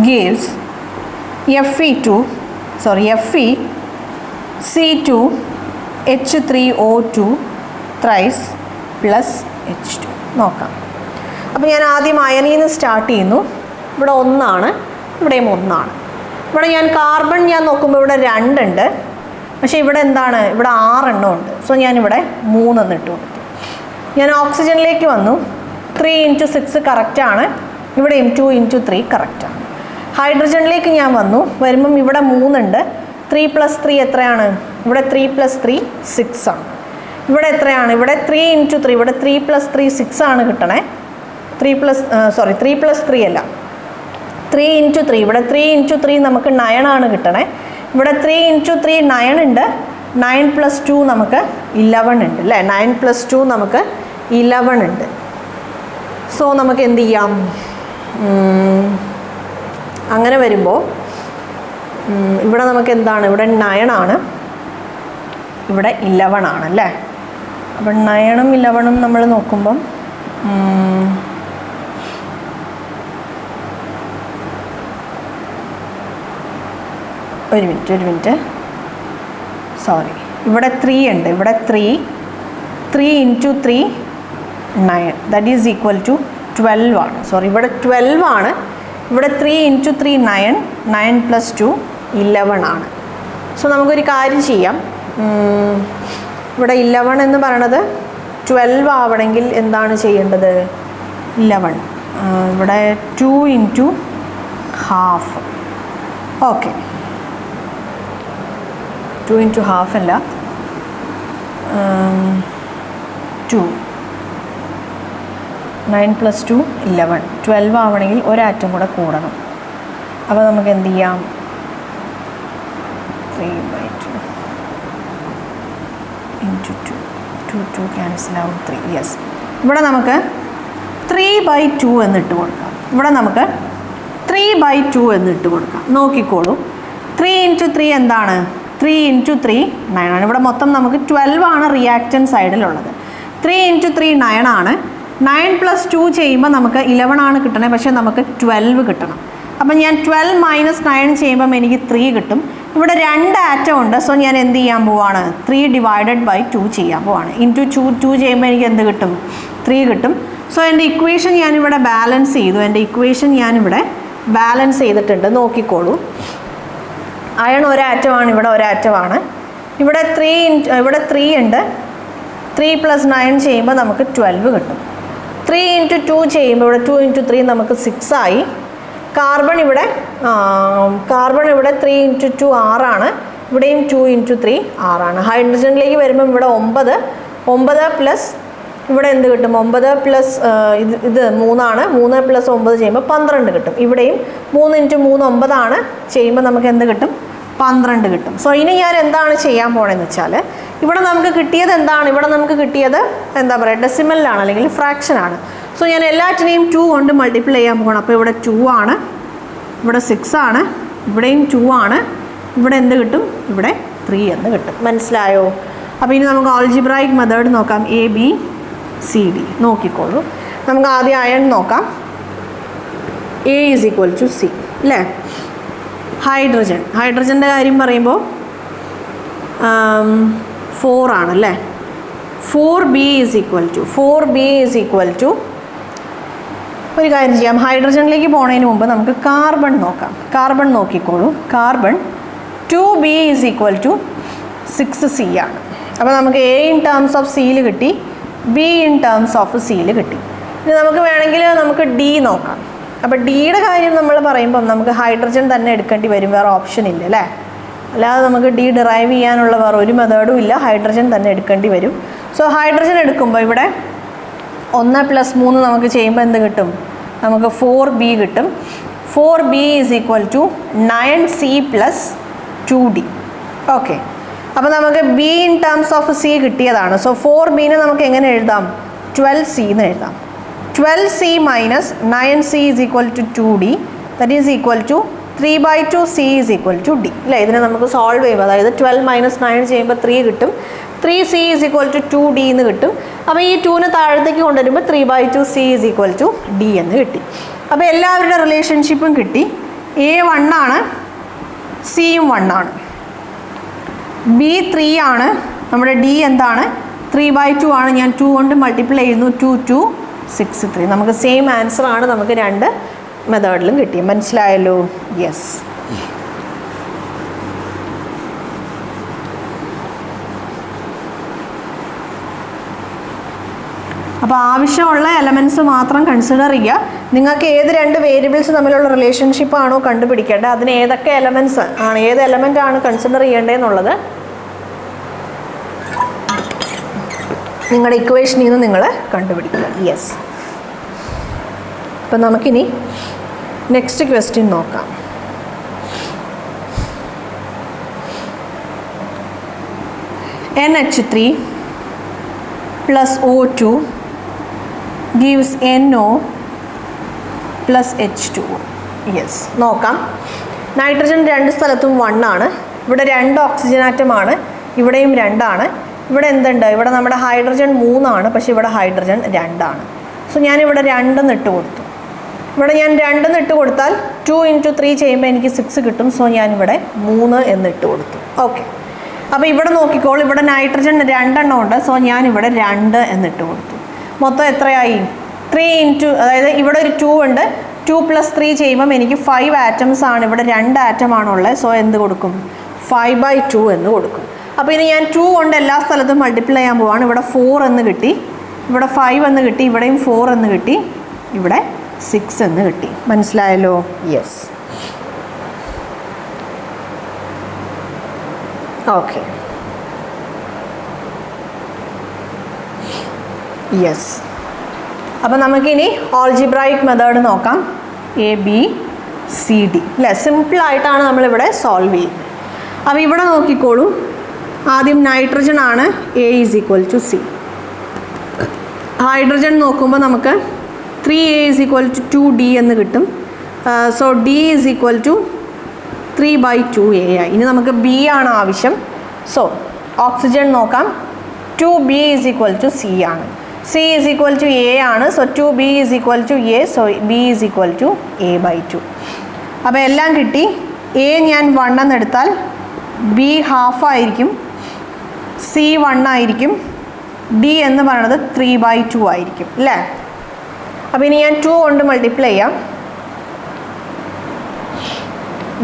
gives Fe C2 H3O2 thrice plus H2. നോക്കാം. അപ്പോൾ ഞാൻ ആദ്യം അയനിൽ നിന്ന് സ്റ്റാർട്ട് ചെയ്യുന്നു. ഇവിടെ 1 ഇവിടെയും 1. ഇവിടെ ഞാൻ കാർബൺ നോക്കുമ്പോൾ ഇവിടെ 2 ഉണ്ട്. പക്ഷേ ഇവിടെ എന്താണ്? ഇവിടെ 6 എണ്ണം ഉണ്ട്. സോ ഞാനിവിടെ 3 എന്നിട്ട് കൊടുത്തു. ഞാൻ ഓക്സിജനിലേക്ക് വന്നു. 3 × 6 കറക്റ്റാണ്. ഇവിടെയും 2 × 3 കറക്റ്റാണ്. ഹൈഡ്രജനിലേക്ക് ഞാൻ വന്നു. വരുമ്പം ഇവിടെ 3 ഉണ്ട്. 3 + 3 എത്രയാണ്? ഇവിടെ 3 + 3 6 ആണ്. ഇവിടെ എത്രയാണ്? ഇവിടെ 3 × 3. ഇവിടെ 3 + 3 6 ആണ് കിട്ടണേ. 3 + 3 അല്ല, 3 × 3. ഇവിടെ 3 × 3 നമുക്ക് 9 ആണ് കിട്ടണേ. ഇവിടെ 3 × 3 9 ഉണ്ട്. 9 + 2 നമുക്ക് 11 ഉണ്ട് അല്ലേ? 9 + 2 നമുക്ക് 11 ഉണ്ട്. സോ നമുക്ക് എന്ത് ചെയ്യാം? അങ്ങനെ വരുമ്പോൾ ഇവിടെ നമുക്ക് എന്താണ്? ഇവിടെ 9 ആണ്, ഇവിടെ 11 ആണ് അല്ലേ? അപ്പം 9ഉം 11ഉം നമ്മൾ നോക്കുമ്പം ഒരു മിനിറ്റ് സോറി, ഇവിടെ 3 ഉണ്ട്. ഇവിടെ 3 × 3 9, ദാറ്റ് ഈസ് ഈക്വൽ ടു 12 ആണ്. സോറി, ഇവിടെ 12 ആണ്. ഇവിടെ 3 × 3 9, 9 + 2 11 ആണ്. സോ നമുക്കൊരു കാര്യം ചെയ്യാം. ഇവിടെ 11 എന്ന് പറയണത് 12 ആവണമെങ്കിൽ എന്താണ് ചെയ്യേണ്ടത്? 11 ഇവിടെ 2 × ½ ഓക്കെ, 2 × ½ അല്ല, 2 9 + 2 11. 12 ആവണമെങ്കിൽ ഒരാറ്റം കൂടെ കൂടണം. അപ്പോൾ നമുക്ക് എന്ത് ചെയ്യാം? 3/2 × 2 ക്യാൻസൽ ആവും. 3 യെസ്. ഇവിടെ നമുക്ക് 3/2 എന്നിട്ട് കൊടുക്കാം. ഇവിടെ നമുക്ക് 3/2 എന്നിട്ട് കൊടുക്കാം. നോക്കിക്കോളൂ, 3 × 3 എന്താണ്? 3 × 3 9 ആണ്. ഇവിടെ മൊത്തം നമുക്ക് 12 ആണ് റിയാക്റ്റൻ സൈഡിലുള്ളത്. 3 × 3 9 ആണ്. 9 + 2 ചെയ്യുമ്പോൾ നമുക്ക് 11 ആണ് കിട്ടണേ, പക്ഷേ നമുക്ക് 12 കിട്ടണം. അപ്പം ഞാൻ 12 - 9 ചെയ്യുമ്പം എനിക്ക് 3 കിട്ടും. ഇവിടെ 2 ആറ്റം ഉണ്ട്. സോ ഞാൻ എന്ത് ചെയ്യാൻ പോവാണ്? 3/2 ചെയ്യാൻ പോവാണ്. × 2 ചെയ്യുമ്പോൾ എനിക്ക് എന്ത് കിട്ടും? 3 കിട്ടും. സോ എൻ്റെ ഇക്വേഷൻ ഞാനിവിടെ ബാലൻസ് ചെയ്തിട്ടുണ്ട്. നോക്കിക്കോളൂ, അയൺ ഒരാറ്റമാണ്, ഇവിടെ ഒരാറ്റമാണ്. ഇവിടെ 3 ഉണ്ട്. 3 + 9 ചെയ്യുമ്പോൾ നമുക്ക് 12 കിട്ടും. 3 × 2 ചെയ്യുമ്പോൾ ഇവിടെ 2 × 3 നമുക്ക് 6 ആയി. കാർബൺ ഇവിടെ 3 × 2 6 ആണ്. ഇവിടെയും 2 × 3 6 ആണ്. ഹൈഡ്രജനിലേക്ക് വരുമ്പം ഇവിടെ 9 പ്ലസ് ഇവിടെ എന്ത് കിട്ടും? 9 പ്ലസ് ഇത് 3 ആണ്. 3 + 9 ചെയ്യുമ്പോൾ 12 കിട്ടും. ഇവിടെയും 3 × 3 9 ആണ്. ചെയ്യുമ്പോൾ നമുക്ക് എന്ത് കിട്ടും? 12 കിട്ടും. സോ ഇനി ഞാൻ എന്താണ് ചെയ്യാൻ പോകണമെന്ന് വെച്ചാൽ, ഇവിടെ നമുക്ക് കിട്ടിയത് എന്താണ്? ഇവിടെ നമുക്ക് കിട്ടിയത് എന്താ പറയുക? ഡെസിമലിലാണ് അല്ലെങ്കിൽ ഫ്രാക്ഷനാണ്. സോ ഞാൻ എല്ലാറ്റിനെയും 2 കൊണ്ട് മൾട്ടിപ്ലൈ ചെയ്യാൻ പോകണം. അപ്പോൾ ഇവിടെ 2 ആണ്, ഇവിടെ 6 ആണ്, ഇവിടെയും 2 ആണ്. ഇവിടെ എന്ത് കിട്ടും? ഇവിടെ 3 എന്ന് കിട്ടും. മനസ്സിലായോ? അപ്പോൾ ഇനി നമുക്ക് ആൾജിബ്രായിക് മെത്തേഡ് നോക്കാം. ABCD നോക്കിക്കോളൂ. നമുക്ക് ആദ്യം അയൺ നോക്കാം. A = C അല്ലേ? ഹൈഡ്രജൻ്റെ കാര്യം പറയുമ്പോൾ 4 ആണല്ലേ? 4B = ഒരു കാര്യം ചെയ്യാം. ഹൈഡ്രജനിലേക്ക് പോകുന്നതിന് മുമ്പ് നമുക്ക് കാർബൺ നോക്കാം. കാർബൺ നോക്കിക്കോളൂ. കാർബൺ 2B = 6C ആണ്. അപ്പോൾ നമുക്ക് A in terms of Cയിൽ കിട്ടി, B in terms of Cയിൽ കിട്ടി. ഇനി നമുക്ക് വേണമെങ്കിൽ നമുക്ക് D നോക്കാം. അപ്പോൾ ഡിയുടെ കാര്യം നമ്മൾ പറയുമ്പം നമുക്ക് ഹൈഡ്രജൻ തന്നെ എടുക്കേണ്ടി വരും, വേറെ ഓപ്ഷൻ ഇല്ല അല്ലേ? അല്ലാതെ നമുക്ക് ഡി ഡിറൈവ് ചെയ്യാനുള്ള വേറെ ഒരു മെത്തേഡും ഇല്ല, ഹൈഡ്രജൻ തന്നെ എടുക്കേണ്ടി വരും. സോ ഹൈഡ്രജൻ എടുക്കുമ്പോൾ ഇവിടെ 1 + 3 നമുക്ക് ചെയ്യുമ്പോൾ എന്ത് കിട്ടും? നമുക്ക് 4B കിട്ടും. 4B = 9C + 2D. ഓക്കെ, അപ്പോൾ നമുക്ക് B in terms of C കിട്ടിയതാണ്. സോ 4Bനെ നമുക്ക് എങ്ങനെ എഴുതാം? 12C എന്ന് എഴുതാം. 12C - 9C = 2D, that is equal to 3/2C = D അല്ലേ? ഇതിനെ നമുക്ക് സോൾവ് ചെയ്യുമ്പോൾ, അതായത് 12 - 9 ചെയ്യുമ്പോൾ 3 കിട്ടും. 3C is equal to 2D എന്ന് കിട്ടും. അപ്പോൾ ഈ 2നെ താഴത്തേക്ക് കൊണ്ടുവരുമ്പോൾ 3/2C is equal to D എന്ന് കിട്ടി. അപ്പോൾ എല്ലാവരുടെ റിലേഷൻഷിപ്പും കിട്ടി. A 1 ആണ്, സിയും 1 ആണ്, B 3 ആണ്, നമ്മുടെ D എന്താണ് 3/2 ആണ്. ഞാൻ 2 കൊണ്ട് മൾട്ടിപ്ലൈ ചെയ്യുന്നു. 2 2 6 3. നമുക്ക് സെയിം ആൻസർ ആണ് നമുക്ക് രണ്ട് മെത്തേഡിലും കിട്ടി. മനസ്സിലായല്ലോ? യെസ്. അപ്പോൾ ആവശ്യമുള്ള എലമെൻറ്റ്സ് മാത്രം കൺസിഡർ ചെയ്യുക. നിങ്ങൾക്ക് ഏത് രണ്ട് വേരിയബിൾസ് തമ്മിലുള്ള റിലേഷൻഷിപ്പ് ആണോ കണ്ടുപിടിക്കേണ്ടത്, അതിന് ഏതൊക്കെ എലമെൻറ്റ്സ് ആണ്, ഏത് എലമെൻ്റ് ആണ് കൺസിഡർ ചെയ്യേണ്ടതെന്നുള്ളത് നിങ്ങളുടെ ഇക്വേഷനിൽ നിന്ന് നിങ്ങൾ കണ്ടുപിടിക്കുക. യെസ്. അപ്പം നമുക്കിനി നെക്സ്റ്റ് ക്വസ്റ്റ്യൻ നോക്കാം. NH3 plus O2 gives NO plus H2O. Yes. നോക്കാം. നൈട്രജൻ രണ്ട് സ്ഥലത്തും 1 ആണ്. ഇവിടെ 2 ഓക്സിജൻ ആറ്റമാണ്, ഇവിടെയും 2 ആണ്. ഇവിടെ എന്തുണ്ട്, ഇവിടെ നമ്മുടെ ഹൈഡ്രജൻ 3 ആണ്, പക്ഷേ ഇവിടെ ഹൈഡ്രജൻ 2 ആണ്. സോ ഞാനിവിടെ 2 ഇട്ട് കൊടുത്തു. ഇവിടെ ഞാൻ 2 ഇട്ട് കൊടുത്താൽ 2 × 3 ചെയ്യുമ്പോൾ എനിക്ക് 6 കിട്ടും. സോ ഞാനിവിടെ 3 എന്നിട്ട് കൊടുത്തു. ഓക്കെ. അപ്പോൾ ഇവിടെ നോക്കിക്കോൾ, ഇവിടെ നൈട്രജൻ 2 ഉണ്ട്. സോ ഞാനിവിടെ 2 എന്നിട്ട് കൊടുത്തു. മൊത്തം എത്രയായി? 3 × അതായത് ഇവിടെ ഒരു 2 ഉണ്ട്. 2 + 3 ചെയ്യുമ്പം എനിക്ക് 5 ആറ്റംസ് ആണ്. ഇവിടെ 2 ആറ്റമാണുള്ളത്. സോ എന്ത് കൊടുക്കും? 5/2 എന്ന് കൊടുക്കും. അപ്പോൾ ഇനി ഞാൻ 2 കൊണ്ട് എല്ലാ സ്ഥലത്തും മൾട്ടിപ്ലൈ ചെയ്യാൻ പോവാണ്. ഇവിടെ 4 എന്ന് കിട്ടി, ഇവിടെ 5 എന്ന് കിട്ടി, ഇവിടെയും 4 എന്ന് കിട്ടി, ഇവിടെ 6 എന്ന് കിട്ടി. മനസ്സിലായല്ലോ? യെസ്. ഓക്കെ. യെസ്. അപ്പോൾ നമുക്കിനി ഓൾജിബ്രായിക് മെത്തേഡ് നോക്കാം. ABCD അല്ലേ, സിമ്പിളായിട്ടാണ് നമ്മളിവിടെ സോൾവ് ചെയ്യുന്നത്. അപ്പോൾ ഇവിടെ നോക്കിക്കോളൂ. ആദ്യം നൈട്രജൻ ആണ്. A = C. ഹൈഡ്രജൻ നോക്കുമ്പോൾ നമുക്ക് 3A = 2D എന്ന് കിട്ടും. സോ D = 3/2A ആയി. ഇനി നമുക്ക് B ആണ് ആവശ്യം. സോ ഓക്സിജൻ നോക്കാം. 2B = C ആണ്. C = A ആണ്. So 2B = A. So B = A/2. അപ്പോൾ എല്ലാം കിട്ടി. A ഞാൻ 1 എന്നെടുത്താൽ B ½ ആയിരിക്കും, C 1 ആയിരിക്കും, D എന്ന് പറയുന്നത് 3/2 ആയിരിക്കും അല്ലേ. അപ്പോൾ ഇനി ഞാൻ 2 കൊണ്ട് മൾട്ടിപ്ലൈ ചെയ്യാം.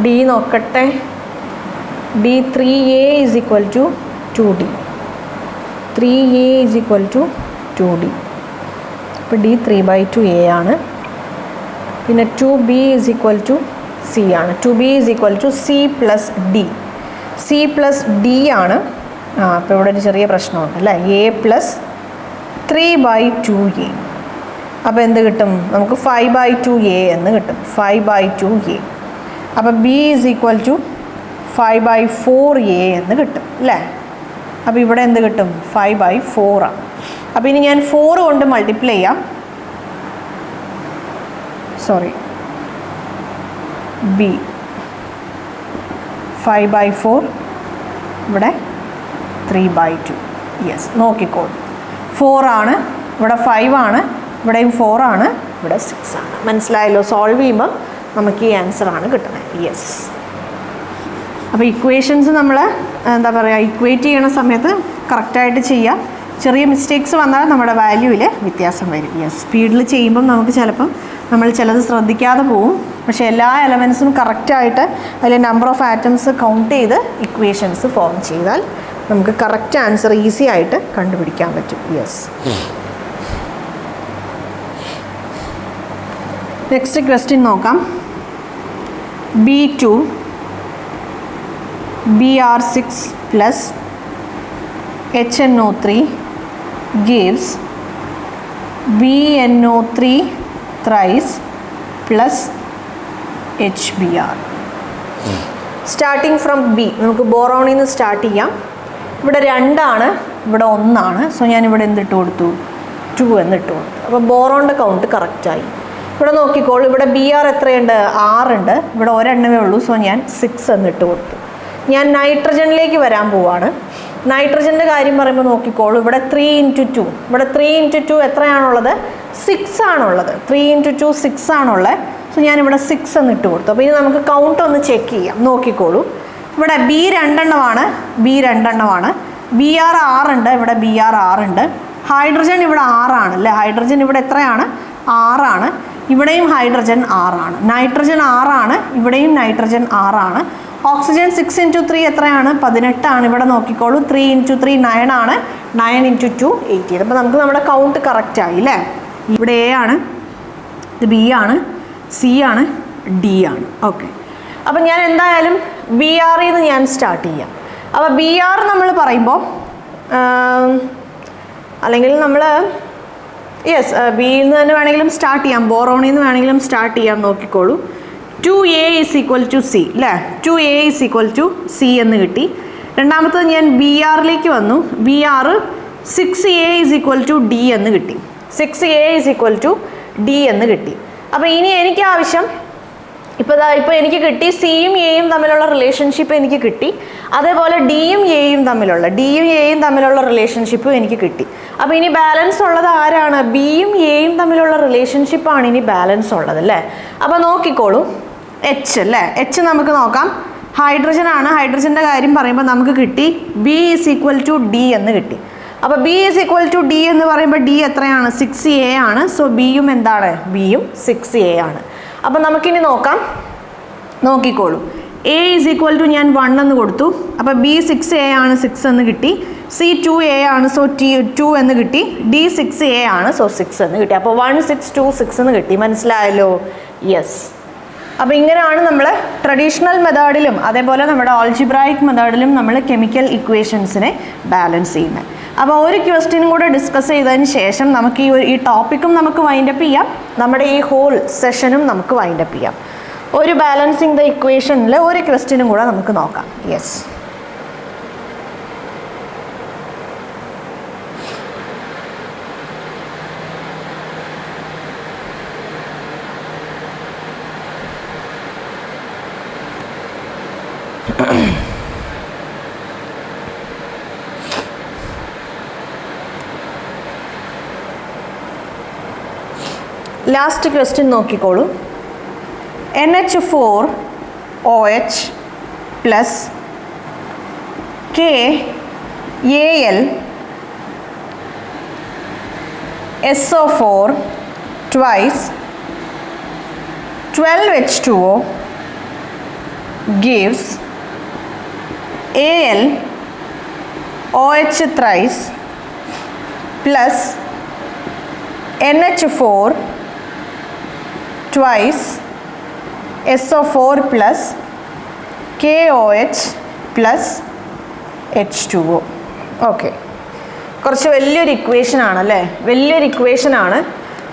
D നോക്കട്ടെ. D 3A = 2D. 3A = 2D. അപ്പോൾ D 3/2A ആണ്. പിന്നെ 2B = C ആണ്. 2B = C + D. C + D ആണ്. അപ്പോൾ ഇവിടെ ഒരു ചെറിയ പ്രശ്നമുണ്ട് അല്ലേ. A + 3/2A. അപ്പോൾ എന്ത് കിട്ടും? നമുക്ക് 5/2A എന്ന് കിട്ടും. 5/2A. അപ്പോൾ B = 5/4A എന്ന് കിട്ടും അല്ലേ. അപ്പോൾ ഇവിടെ എന്ത് കിട്ടും? 5/4 ആണ്. അപ്പോൾ ഇനി ഞാൻ 4 കൊണ്ട് മൾട്ടിപ്ലൈ ചെയ്യാം. സോറി, B 5/4, ഇവിടെ 3/2. യെസ്. നോക്കിക്കോളൂ. 4 ആണ്, ഇവിടെ 5 ആണ്, ഇവിടെയും 4 ആണ്, ഇവിടെ 6 ആണ്. മനസ്സിലായല്ലോ? സോൾവ് ചെയ്യുമ്പോൾ നമുക്ക് ഈ ആൻസറാണ് കിട്ടുന്നത്. യെസ്. അപ്പോൾ ഇക്വേഷൻസ് നമ്മൾ എന്താ പറയുക, ഇക്വേറ്റ് ചെയ്യണ സമയത്ത് കറക്റ്റായിട്ട് ചെയ്യുക. ചെറിയ മിസ്റ്റേക്സ് വന്നാൽ നമ്മുടെ വാല്യൂവിൽ വ്യത്യാസം വരും. യെസ്. സ്പീഡിൽ ചെയ്യുമ്പം നമുക്ക് ചിലപ്പം നമ്മൾ ചിലത് ശ്രദ്ധിക്കാതെ പോവും. പക്ഷേ എല്ലാ എലമെൻസും കറക്റ്റായിട്ട് അതിൽ നമ്പർ ഓഫ് ആറ്റംസ് കൗണ്ട് ചെയ്ത് ഇക്വേഷൻസ് ഫോം ചെയ്താൽ നമുക്ക് കറക്റ്റ് ആൻസർ ഈസി ആയിട്ട് കണ്ടുപിടിക്കാൻ പറ്റും. യെസ്. നെക്സ്റ്റ് ക്വസ്റ്റ്യൻ നോക്കാം. B2 Br6 plus HNO3 gives BNO3 thrice plus HBr. Starting from B, നമുക്ക് ബോറോണിൽ നിന്ന് സ്റ്റാർട്ട് ചെയ്യാം. ഇവിടെ 2 ആണ്, ഇവിടെ 1 ആണ്. സോ ഞാനിവിടെ എന്തിട്ട് കൊടുത്തു? 2 എന്നിട്ട് കൊടുത്തു. അപ്പോൾ ബോറോണിൻ്റെ കൗണ്ട് കറക്റ്റായി. ഇവിടെ നോക്കിക്കോളൂ. ഇവിടെ Br എത്രയുണ്ട്? 6 ഉണ്ട്. ഇവിടെ ഒരെണ്ണമേ ഉള്ളൂ. സോ ഞാൻ 6 എന്നിട്ട് കൊടുത്തു. ഞാൻ നൈട്രജനിലേക്ക് വരാൻ പോവാണ്. നൈട്രജൻ്റെ കാര്യം പറയുമ്പോൾ നോക്കിക്കോളൂ, ഇവിടെ 3 × 2, ഇവിടെ 3 × 2 എത്രയാണുള്ളത്? 6 ആണുള്ളത്. 3 × 2 6 ആണുള്ളത്. സോ ഞാനിവിടെ 6 എന്ന് ഇട്ട് കൊടുത്തു. അപ്പോൾ ഇനി നമുക്ക് കൗണ്ട് ഒന്ന് ചെക്ക് ചെയ്യാം. നോക്കിക്കോളൂ, ഇവിടെ ബി 2 എണ്ണമാണ്, ബി 2 എണ്ണമാണ്, Br 6 ഉണ്ട്, ഇവിടെ Br 6 ഉണ്ട്. ഹൈഡ്രജൻ ഇവിടെ 6 ആണ് അല്ലേ? ഹൈഡ്രജൻ ഇവിടെ എത്രയാണ്? 6 ആണ്. ഇവിടെയും ഹൈഡ്രജൻ 6 ആണ്. നൈട്രജൻ 6 ആണ്, ഇവിടെയും നൈട്രജൻ 6 ആണ്. ഓക്സിജൻ 6 × 3 എത്രയാണ്? 18 ആണ്. ഇവിടെ നോക്കിക്കോളൂ, 3 × 3 9 ആണ്, 9 × 2 18. അപ്പോൾ നമുക്ക് നമ്മുടെ കൗണ്ട് കറക്റ്റ് ആയി അല്ലേ? ഇവിടെ എ ആണ്, ഇത് ബി ആണ്, സി ആണ്, ഡി ആണ്. ഓക്കെ, അപ്പം ഞാൻ എന്തായാലും ബി ആറിൽ നിന്ന് ഞാൻ സ്റ്റാർട്ട് ചെയ്യാം. അപ്പോൾ ബി ആർ നമ്മൾ പറയുമ്പോൾ അല്ലെങ്കിൽ നമ്മൾ ബിയിൽ നിന്ന് തന്നെ വേണമെങ്കിലും സ്റ്റാർട്ട് ചെയ്യാം, ബോറോണിൽ നിന്ന് വേണമെങ്കിലും സ്റ്റാർട്ട് ചെയ്യാം. നോക്കിക്കോളൂ, 2A = C അല്ലേ? 2A = C എന്ന് കിട്ടി. രണ്ടാമത്തത് ഞാൻ ബി ആറിലേക്ക് വന്നു, ബി ആറ് 6A = D എന്ന് കിട്ടി. 6A = D എന്ന് കിട്ടി. അപ്പോൾ ഇനി എനിക്ക് ആവശ്യം ഇപ്പോൾ എനിക്ക് കിട്ടി സിയും എയും തമ്മിലുള്ള റിലേഷൻഷിപ്പ് എനിക്ക് കിട്ടി. അതേപോലെ ഡിയും എയും തമ്മിലുള്ള റിലേഷൻഷിപ്പും എനിക്ക് കിട്ടി. അപ്പോൾ ഇനി ബാലൻസ് ഉള്ളത് ആരാണ്? ബിയും എയും തമ്മിലുള്ള റിലേഷൻഷിപ്പാണ് ഇനി ബാലൻസ് ഉള്ളത് അല്ലേ? അപ്പോൾ നോക്കിക്കോളൂ, എച്ച് അല്ലേ? എച്ച് നമുക്ക് നോക്കാം. ഹൈഡ്രജൻ ആണ്. ഹൈഡ്രജൻ്റെ കാര്യം പറയുമ്പോൾ നമുക്ക് കിട്ടി ബി = D എന്ന് കിട്ടി. അപ്പോൾ ബി = D എന്ന് പറയുമ്പോൾ ഡി എത്രയാണ്? 6A ആണ്. സോ ബിയും എന്താണ്? ബിയും 6A ആണ്. അപ്പം നമുക്കിനി നോക്കാം. നോക്കിക്കോളൂ, എ = ഞാൻ 1 എന്ന് കൊടുത്തു. അപ്പോൾ ബി 6A ആണ്, 6 എന്ന് കിട്ടി. സി 2A ആണ്, സോ 2 എന്ന് കിട്ടി. ഡി 6A ആണ്, സോ 6 എന്ന് കിട്ടി. അപ്പോൾ 1 6 2 6 എന്ന് കിട്ടി. മനസ്സിലായല്ലോ? യെസ്. അപ്പോൾ ഇങ്ങനെയാണ് നമ്മൾ ട്രഡീഷണൽ മെത്തേഡിലും അതേപോലെ നമ്മുടെ ആൾജിബ്രായിക് മെത്തേഡിലും നമ്മൾ കെമിക്കൽ ഇക്വേഷൻസിനെ ബാലൻസ് ചെയ്യുന്നത്. അപ്പോൾ ഒരു ക്വസ്റ്റ്യനും കൂടെ ഡിസ്കസ് ചെയ്തതിന് ശേഷം നമുക്ക് ഈ ടോപ്പിക്കും നമുക്ക് വൈൻഡപ്പ് ചെയ്യാം, നമ്മുടെ ഈ ഹോൾ സെഷനും നമുക്ക് വൈൻഡപ്പ് ചെയ്യാം. ഒരു ബാലൻസിങ് ദ ഇക്വേഷനിൽ ഒരു ക്വസ്റ്റ്യനും കൂടെ നമുക്ക് നോക്കാം. യെസ്, ലാസ്റ്റ് ക്വസ്റ്റ്യൻ നോക്കിക്കോളൂ. NH4OH plus KAl SO4 twice 12H2O gives Al OH thrice plus NH4 twice SO4 plus KOH plus H2O. Okay, കുറച്ച് വലിയൊരു ഇക്വേഷൻ ആണല്ലേ? വലിയൊരു ഇക്വേഷൻ ആണ്.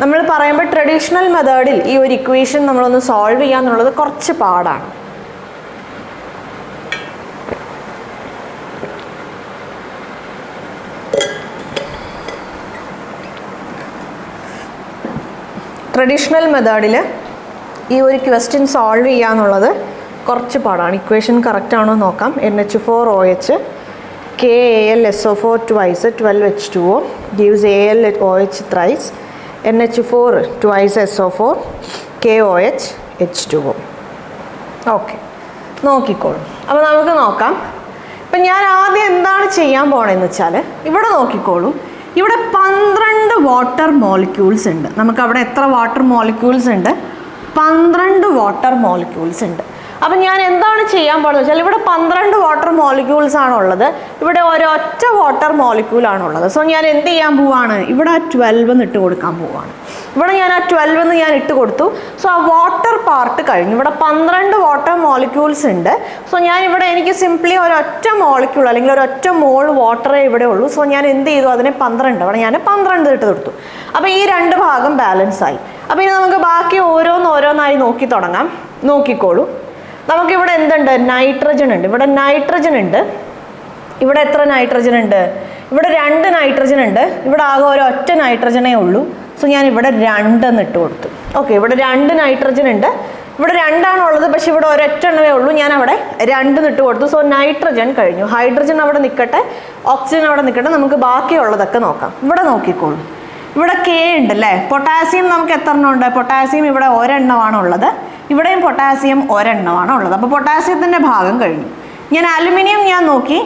നമ്മൾ പറയുമ്പോൾ ട്രഡീഷണൽ മെത്തേഡിൽ ഈ ഒരു ഇക്വേഷൻ നമ്മളൊന്ന് സോൾവ് ചെയ്യുക എന്നുള്ളത് കുറച്ച് പാടാണ്. ട്രഡീഷണൽ മെത്തേഡിൽ ഈ ഒരു ക്വസ്റ്റ്യൻ സോൾവ് ചെയ്യുക എന്നുള്ളത് കുറച്ച് പാടാണ്. ഇക്വേഷൻ കറക്റ്റ് ആണോ നോക്കാം. NH4OH KAl SO4 twice 12H2O gives Al OH thrice NH4 twice SO4 KOH H2O. Okay, നോക്കിക്കോളൂ. അപ്പോൾ നമുക്ക് നോക്കാം. ഇപ്പം ഞാൻ ആദ്യം എന്താണ് ചെയ്യാൻ പോണതെന്ന് വെച്ചാൽ ഇവിടെ നോക്കിക്കോളൂ, ഇവിടെ 12 വാട്ടർ മോളിക്യൂൾസ് ഉണ്ട്. നമുക്ക് അവിടെ എത്ര വാട്ടർ മോളിക്യൂൾസ് ഉണ്ട്? 12 വാട്ടർ മോളിക്യൂൾസ് ഉണ്ട്. അപ്പം ഞാൻ എന്താണ് ചെയ്യാൻ പോകുന്നത് വെച്ചാൽ ഇവിടെ 12 വാട്ടർ മോളിക്യൂൾസ് ആണുള്ളത്, ഇവിടെ ഒരൊറ്റ വാട്ടർ മോളിക്യൂളാണുള്ളത്. സോ ഞാൻ എന്ത് ചെയ്യാൻ പോവാണ്? ഇവിടെ 12 എന്ന് ഇട്ട് കൊടുക്കാൻ പോവാണ്. ഇവിടെ ഞാൻ 12 എന്ന് ഞാൻ ഇട്ട് കൊടുത്തു. സോ ആ വാട്ടർ പാർട്ട് കഴിഞ്ഞു. ഇവിടെ 12 വാട്ടർ മോളിക്യൂൾസ് ഉണ്ട്. സോ ഞാൻ ഇവിടെ എനിക്ക് സിംപ്ലി ഒരൊറ്റ മോളിക്യൂൾ അല്ലെങ്കിൽ ഒരൊറ്റ മോൾ വാട്ടറേ ഇവിടെ ഉള്ളൂ. സോ ഞാൻ എന്ത് ചെയ്തു? അതിനെ 12 അവിടെ ഞാൻ 12 ഇട്ട് കൊടുത്തു. അപ്പോൾ ഈ 2 ഭാഗം ബാലൻസ് ആയി. അപ്പോൾ ഇനി നമുക്ക് ബാക്കി ഓരോന്നായി നോക്കി തുടങ്ങാം. നോക്കിക്കോളൂ, നമുക്കിവിടെ എന്തുണ്ട്? നൈട്രജൻ ഉണ്ട്. ഇവിടെ നൈട്രജൻ ഉണ്ട്. ഇവിടെ എത്ര നൈട്രജൻ ഉണ്ട്? ഇവിടെ 2 നൈട്രജൻ ഉണ്ട്. ഇവിടെ ആകെ ഒരൊറ്റ നൈട്രജനേ ഉള്ളൂ. സോ ഞാൻ ഇവിടെ 2 എന്ന് ഇട്ട് കൊടുത്തു. ഓക്കെ, ഇവിടെ 2 നൈട്രജൻ ഉണ്ട്, ഇവിടെ 2 ആണുള്ളത്, പക്ഷെ ഇവിടെ ഒരൊറ്റ എണ്ണമേ ഉള്ളൂ. ഞാൻ അവിടെ 2 ഇട്ട് കൊടുത്തു. സോ നൈട്രജൻ കഴിഞ്ഞു. ഹൈഡ്രജൻ അവിടെ നിൽക്കട്ടെ, ഓക്സിജൻ അവിടെ നിൽക്കട്ടെ. നമുക്ക് ബാക്കിയുള്ളതൊക്കെ നോക്കാം. ഇവിടെ നോക്കിക്കോളൂ. ഇവിടെ കെ ഉണ്ട് അല്ലേ. പൊട്ടാസ്യം നമുക്ക് എത്ര എണ്ണം ഉണ്ട്? പൊട്ടാസ്യം ഇവിടെ ഒരെണ്ണമാണ് ഉള്ളത്, ഇവിടെയും പൊട്ടാസ്യം ഒരെണ്ണമാണ് ഉള്ളത്. അപ്പോൾ പൊട്ടാസ്യത്തിൻ്റെ ഭാഗം കഴിഞ്ഞു. ഞാൻ അലുമിനിയം നോക്കി.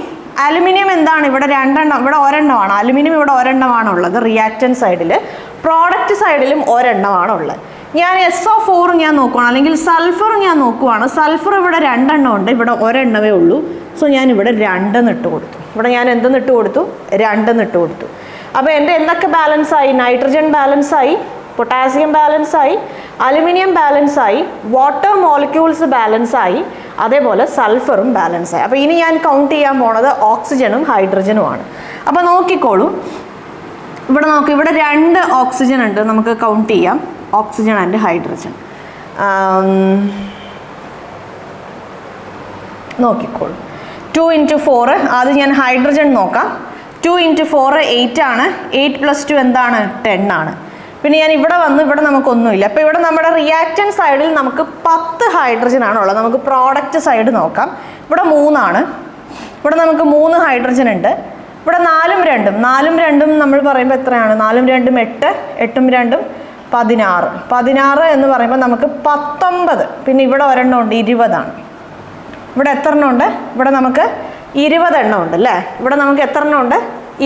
അലുമിനിയം എന്താണ്? ഇവിടെ 2 എണ്ണം, ഇവിടെ ഒരെണ്ണമാണ്. അലുമിനിയം ഇവിടെ ഒരെണ്ണമാണ് ഉള്ളത് റിയാക്റ്റൻ സൈഡിൽ. പ്രോഡക്റ്റ് സൈഡിലും ഒരെണ്ണമാണ് ഉള്ളത്. ഞാൻ SO4 ഞാൻ നോക്കുകയാണ്, അല്ലെങ്കിൽ സൾഫർ ഞാൻ നോക്കുവാണ്. സൾഫർ ഇവിടെ 2 എണ്ണം ഉണ്ട്, ഇവിടെ ഒരെണ്ണമേ ഉള്ളൂ. സോ ഞാൻ ഇവിടെ 2 ഇട്ട് കൊടുത്തു. ഇവിടെ ഞാൻ എന്തെന്ന് ഇട്ട് കൊടുത്തു? 2 ഇട്ട് കൊടുത്തു. അപ്പോൾ എൻ്റെ എന്തൊക്കെ ബാലൻസായി? നൈട്രജൻ ബാലൻസായി, പൊട്ടാസ്യം ബാലൻസായി, അലുമിനിയം ബാലൻസായി, വാട്ടർ മോളിക്യൂൾസ് ബാലൻസായി, അതേപോലെ സൾഫറും ബാലൻസായി. അപ്പോൾ ഇനി ഞാൻ കൗണ്ട് ചെയ്യാൻ പോണത് ഓക്സിജനും ഹൈഡ്രജനുമാണ്. അപ്പോൾ നോക്കിക്കോളൂ. ഇവിടെ നോക്കി, ഇവിടെ 2 ഓക്സിജൻ ഉണ്ട്, നമുക്ക് കൗണ്ട് ചെയ്യാം. Oxygen and hydrogen. നോക്കിക്കോളൂ. 2 × 4. ആദ്യം ഞാൻ ഹൈഡ്രജൻ നോക്കാം. 2 × 4 8 ആണ്. 8 + 2 എന്താണ്? 10 ആണ്. പിന്നെ ഞാൻ ഇവിടെ വന്നു, ഇവിടെ നമുക്കൊന്നുമില്ല. അപ്പോൾ ഇവിടെ നമ്മുടെ റിയാക്റ്റൻ സൈഡിൽ നമുക്ക് 10 ഹൈഡ്രജൻ ആണുള്ളത്. നമുക്ക് പ്രോഡക്റ്റ് സൈഡ് നോക്കാം. ഇവിടെ 3 ആണ്. ഇവിടെ നമുക്ക് 3 ഹൈഡ്രജൻ ഉണ്ട്. ഇവിടെ 4ഉം 2ഉം നമ്മൾ പറയുമ്പോൾ എത്രയാണ്? 4ഉം 2ഉം 8, 8ഉം 2ഉം 16. 16 എന്ന് പറയുമ്പോൾ നമുക്ക് 19. പിന്നെ ഇവിടെ ഒരെണ്ണം ഉണ്ട്, 20 ആണ്. ഇവിടെ എത്ര എണ്ണം ഉണ്ട്? ഇവിടെ നമുക്ക് 20 എണ്ണം ഉണ്ട് അല്ലേ. ഇവിടെ നമുക്ക് എത്ര എണ്ണം ഉണ്ട്?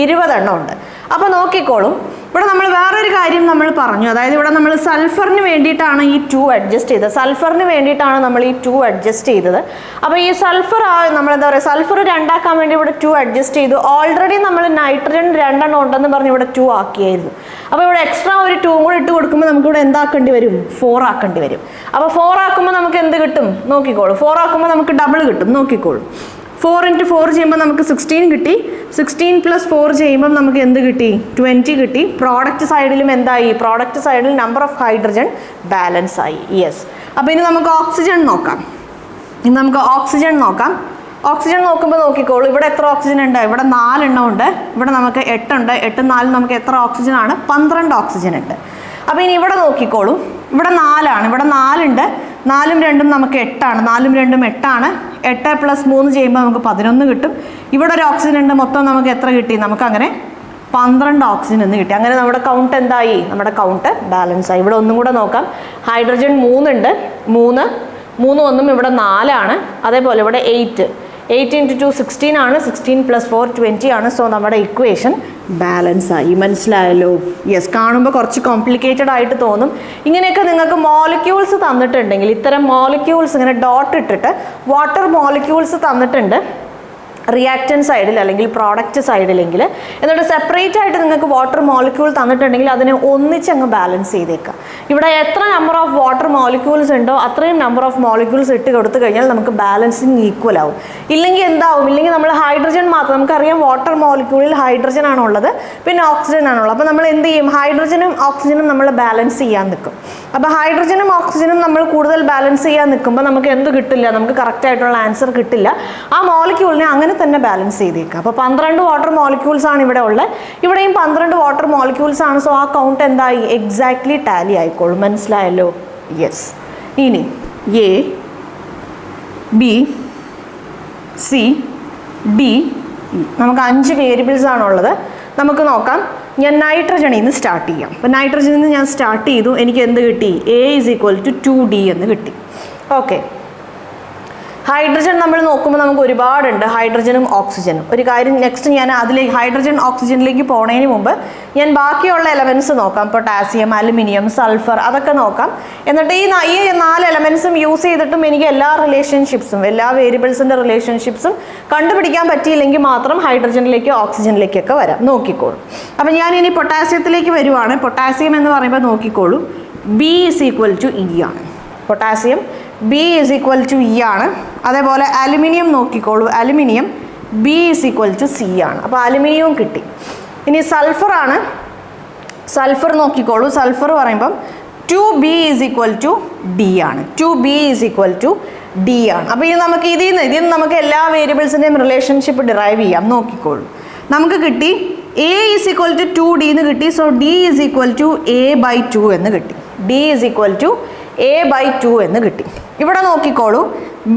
20 എണ്ണം ഉണ്ട്. അപ്പോൾ നോക്കിക്കോളും. ഇവിടെ നമ്മൾ വേറൊരു കാര്യം നമ്മൾ പറഞ്ഞു, അതായത് ഇവിടെ നമ്മൾ സൾഫറിന് വേണ്ടിയിട്ടാണ് ഈ 2 അഡ്ജസ്റ്റ് ചെയ്തത്. സൾഫറിന് വേണ്ടിയിട്ടാണ് നമ്മൾ ഈ 2 അഡ്ജസ്റ്റ് ചെയ്തത്. അപ്പോൾ ഈ സൾഫർ നമ്മൾ എന്താ പറയുക, സൾഫർ 2 ആക്കാൻ വേണ്ടി ഇവിടെ 2 അഡ്ജസ്റ്റ് ചെയ്തു. ഓൾറെഡി നമ്മൾ നൈട്രജൻ 2 എണ്ണം ഉണ്ടെന്ന് പറഞ്ഞ് ഇവിടെ 2 ആക്കിയായിരുന്നു. അപ്പോൾ ഇവിടെ എക്സ്ട്രാ ഒരു 2 കൂടെ ഇട്ട് കൊടുക്കുമ്പോൾ നമുക്ക് ഇവിടെ എന്താക്കേണ്ടി വരും? 4 ആക്കേണ്ടി വരും. അപ്പോൾ 4 ആക്കുമ്പോൾ നമുക്ക് എന്ത് കിട്ടും? നോക്കിക്കോളൂ. 4 ആക്കുമ്പോൾ നമുക്ക് ഡബിൾ കിട്ടും. നോക്കിക്കോളൂ. 4 × 4 ചെയ്യുമ്പോൾ നമുക്ക് 16 കിട്ടി. 16 + 4 ചെയ്യുമ്പോൾ നമുക്ക് എന്ത് കിട്ടി? 20 കിട്ടി. പ്രോഡക്റ്റ് സൈഡിലും എന്തായി? പ്രോഡക്റ്റ് സൈഡിൽ നമ്പർ ഓഫ് ഹൈഡ്രജൻ ബാലൻസ് ആയി. യെസ്. അപ്പോൾ ഇനി നമുക്ക് ഓക്സിജൻ നോക്കാം. ഓക്സിജൻ നോക്കുമ്പോൾ നോക്കിക്കോളൂ. ഇവിടെ എത്ര ഓക്സിജൻ ഉണ്ട്? ഇവിടെ 4 എണ്ണം ഉണ്ട്. ഇവിടെ നമുക്ക് 8 ഉണ്ട്. 8ഉം 4ഉം നമുക്ക് എത്ര ഓക്സിജൻ ആണ്? 12 ഓക്സിജൻ ഉണ്ട്. അപ്പോൾ ഇനി ഇവിടെ നോക്കിക്കോളൂ. ഇവിടെ 4 ആണ്. ഇവിടെ 4 ഉണ്ട്. 4ഉം 2ഉം നമുക്ക് 8 ആണ്. 4ഉം 2ഉം 8 ആണ്. 8 + 3 ചെയ്യുമ്പോൾ നമുക്ക് 11 കിട്ടും. ഇവിടെ ഒരു ഓക്സിജൻ ഉണ്ട്. മൊത്തം നമുക്ക് എത്ര കിട്ടി? നമുക്ക് അങ്ങനെ 12 ഓക്സിജൻ എന്ന് കിട്ടി. അങ്ങനെ നമ്മുടെ കൗണ്ട് എന്തായി? നമ്മുടെ കൗണ്ട് ബാലൻസ് ആയി. ഇവിടെ ഒന്നും കൂടെ നോക്കാം. ഹൈഡ്രജൻ 3 ഉണ്ട്. 3 1ഉം ഇവിടെ 4 ആണ്. അതേപോലെ ഇവിടെ 8 × 2 16 ആണ്. 16 + 4 20 ആണ്. സോ നമ്മുടെ ഇക്വേഷൻ ബാലൻസ് ആയി. മനസ്സിലായല്ലോ? യെസ്. കാണുമ്പോൾ കുറച്ച് കോംപ്ലിക്കേറ്റഡ് ആയിട്ട് തോന്നും. ഇങ്ങനെയൊക്കെ നിങ്ങൾക്ക് മോളിക്യൂൾസ് തന്നിട്ടുണ്ടെങ്കിൽ, ഇത്തരം മോളിക്യൂൾസ് ഇങ്ങനെ ഡോട്ട് ഇട്ടിട്ട് വാട്ടർ മോളിക്യൂൾസ് തന്നിട്ടുണ്ട് റിയാക്റ്റൻ സൈഡിൽ അല്ലെങ്കിൽ പ്രോഡക്റ്റ് സൈഡിലെങ്കിൽ, എന്നിട്ട് സെപ്പറേറ്റ് ആയിട്ട് നിങ്ങൾക്ക് വാട്ടർ മോളിക്യൂൾ തന്നിട്ടുണ്ടെങ്കിൽ അതിനെ ഒന്നിച്ചങ്ങ് ബാലൻസ് ചെയ്തേക്കാം. ഇവിടെ എത്ര നമ്പർ ഓഫ് വാട്ടർ മോളിക്യൂൾസ് ഉണ്ടോ അത്രയും നമ്പർ ഓഫ് മോളിക്യൂൾസ് ഇട്ട് കൊടുത്തു കഴിഞ്ഞാൽ നമുക്ക് ബാലൻസിങ് ഈക്വൽ ആവും. ഇല്ലെങ്കിൽ എന്താവും? ഇല്ലെങ്കിൽ നമ്മൾ ഹൈഡ്രജൻ മാത്രം, നമുക്കറിയാം വാട്ടർ മോളിക്യൂളിൽ ഹൈഡ്രജൻ ആണുള്ളത്, പിന്നെ ഓക്സിജൻ ആണുള്ളത്. അപ്പോൾ നമ്മൾ എന്ത് ചെയ്യും? ഹൈഡ്രജനും ഓക്സിജനും നമ്മൾ ബാലൻസ് ചെയ്യാൻ നിൽക്കും. അപ്പോൾ ഹൈഡ്രജനും ഓക്സിജനും നമ്മൾ കൂടുതൽ ബാലൻസ് ചെയ്യാൻ നിൽക്കുമ്പോൾ നമുക്ക് എന്ത് കിട്ടില്ല? നമുക്ക് കറക്റ്റ് ആയിട്ടുള്ള ആൻസർ കിട്ടില്ല. ആ മോളിക്യൂളിനെ അങ്ങനെ തന്നെ ബാലൻസ് ചെയ്തേക്കുക. അപ്പോൾ 12 വാട്ടർ മോളിക്യൂൾസ് ആണ് ഇവിടെ ഉള്ളത്. ഇവിടെയും 12 വാട്ടർ മോളിക്യൂൾസ് ആണ്. സോ ആ കൗണ്ട് എന്തായി? എക്സാക്ട്ലി ടാലി ആയിക്കോളും. മനസ്സിലായല്ലോ? യെസ്. ഇനി A, B, C, D, E നമുക്ക് 5 വേരിയബിൾസ് ആണുള്ളത്. നമുക്ക് നോക്കാം. ഞാൻ നൈട്രജനിൽ നിന്ന് സ്റ്റാർട്ട് ചെയ്യാം. അപ്പോൾ നൈട്രജനിൽ നിന്ന് ഞാൻ സ്റ്റാർട്ട് ചെയ്തു. എനിക്ക് എന്ത് കിട്ടി? A = 2D എന്ന് കിട്ടി. ഓക്കെ. ഹൈഡ്രജൻ നമ്മൾ നോക്കുമ്പോൾ നമുക്ക് ഒരുപാടുണ്ട്, ഹൈഡ്രജനും ഓക്സിജനും. ഒരു കാര്യം നെക്സ്റ്റ് ഞാൻ അതിലേക്ക് ഹൈഡ്രജൻ ഓക്സിജനിലേക്ക് പോകുന്നതിന് മുമ്പ് ഞാൻ ബാക്കിയുള്ള എലമെൻറ്റ്സ് നോക്കാം. പൊട്ടാസ്യം, അലുമിനിയം, സൾഫർ, അതൊക്കെ നോക്കാം. എന്നിട്ട് ഈ 4 എലമെൻറ്റ്സും യൂസ് ചെയ്തിട്ടും എനിക്ക് എല്ലാ റിലേഷൻഷിപ്സും, എല്ലാ വേരിയബിൾസിൻ്റെ റിലേഷൻഷിപ്സും കണ്ടുപിടിക്കാൻ പറ്റിയില്ലെങ്കിൽ മാത്രം ഹൈഡ്രജനിലേക്കോ ഓക്സിജനിലേക്കൊക്കെ വരാം. നോക്കിക്കോളൂ. അപ്പം ഞാൻ ഇനി പൊട്ടാസ്യത്തിലേക്ക് വരുവാണ്. പൊട്ടാസ്യം എന്ന് പറയുമ്പോൾ നോക്കിക്കോളൂ. B = E ആണ്. പൊട്ടാസ്യം B = E ആണ്. അതേപോലെ അലുമിനിയം നോക്കിക്കോളൂ. അലുമിനിയം B = C ആണ്. അപ്പോൾ അലുമിനിയവും കിട്ടി. ഇനി സൾഫർ ആണ്. സൾഫർ നോക്കിക്കോളൂ. സൾഫർ പറയുമ്പം 2B = D ആണ്. 2B = D ആണ്. അപ്പോൾ ഇനി നമുക്ക് ഇതിൽ നിന്ന് നമുക്ക് എല്ലാ വേരിയബിൾസിൻ്റെയും റിലേഷൻഷിപ്പ് ഡിറൈവ് ചെയ്യാം. നോക്കിക്കോളൂ. നമുക്ക് കിട്ടി A = 2D എന്ന് കിട്ടി. സോ D = A/2 എന്ന് കിട്ടി. D = A/2 എന്ന് കിട്ടി. ഇവിടെ നോക്കിക്കോളൂ,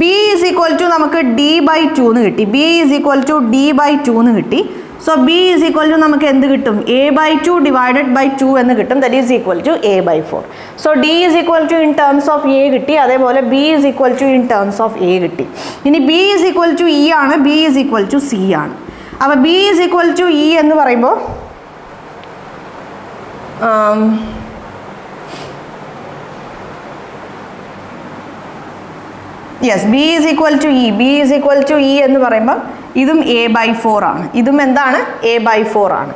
ബി ഈസ് ഈക്വൽ ടു നമുക്ക് D/2 എന്ന് കിട്ടി. B is equal to D/2 എന്ന് കിട്ടി. So B is equal to നമുക്ക് എന്ത് കിട്ടും? A/2 ഡിവൈഡഡ് ബൈ 2 എന്ന് കിട്ടും. That is equal to A/4. So D is equal to in terms of A കിട്ടി, അതേപോലെ B is equal to in terms of A കിട്ടി. ഇനി B is equal to E ആണ്, B is equal to C ആണ്. അപ്പോൾ B is equal to E എന്ന് പറയുമ്പോൾ yes, B is equal to E. B is equal to E എന്ന് പറയുമ്പോൾ ഇതും A/4 ആണ്, ഇതും എന്താണ്? A/4 ആണ്.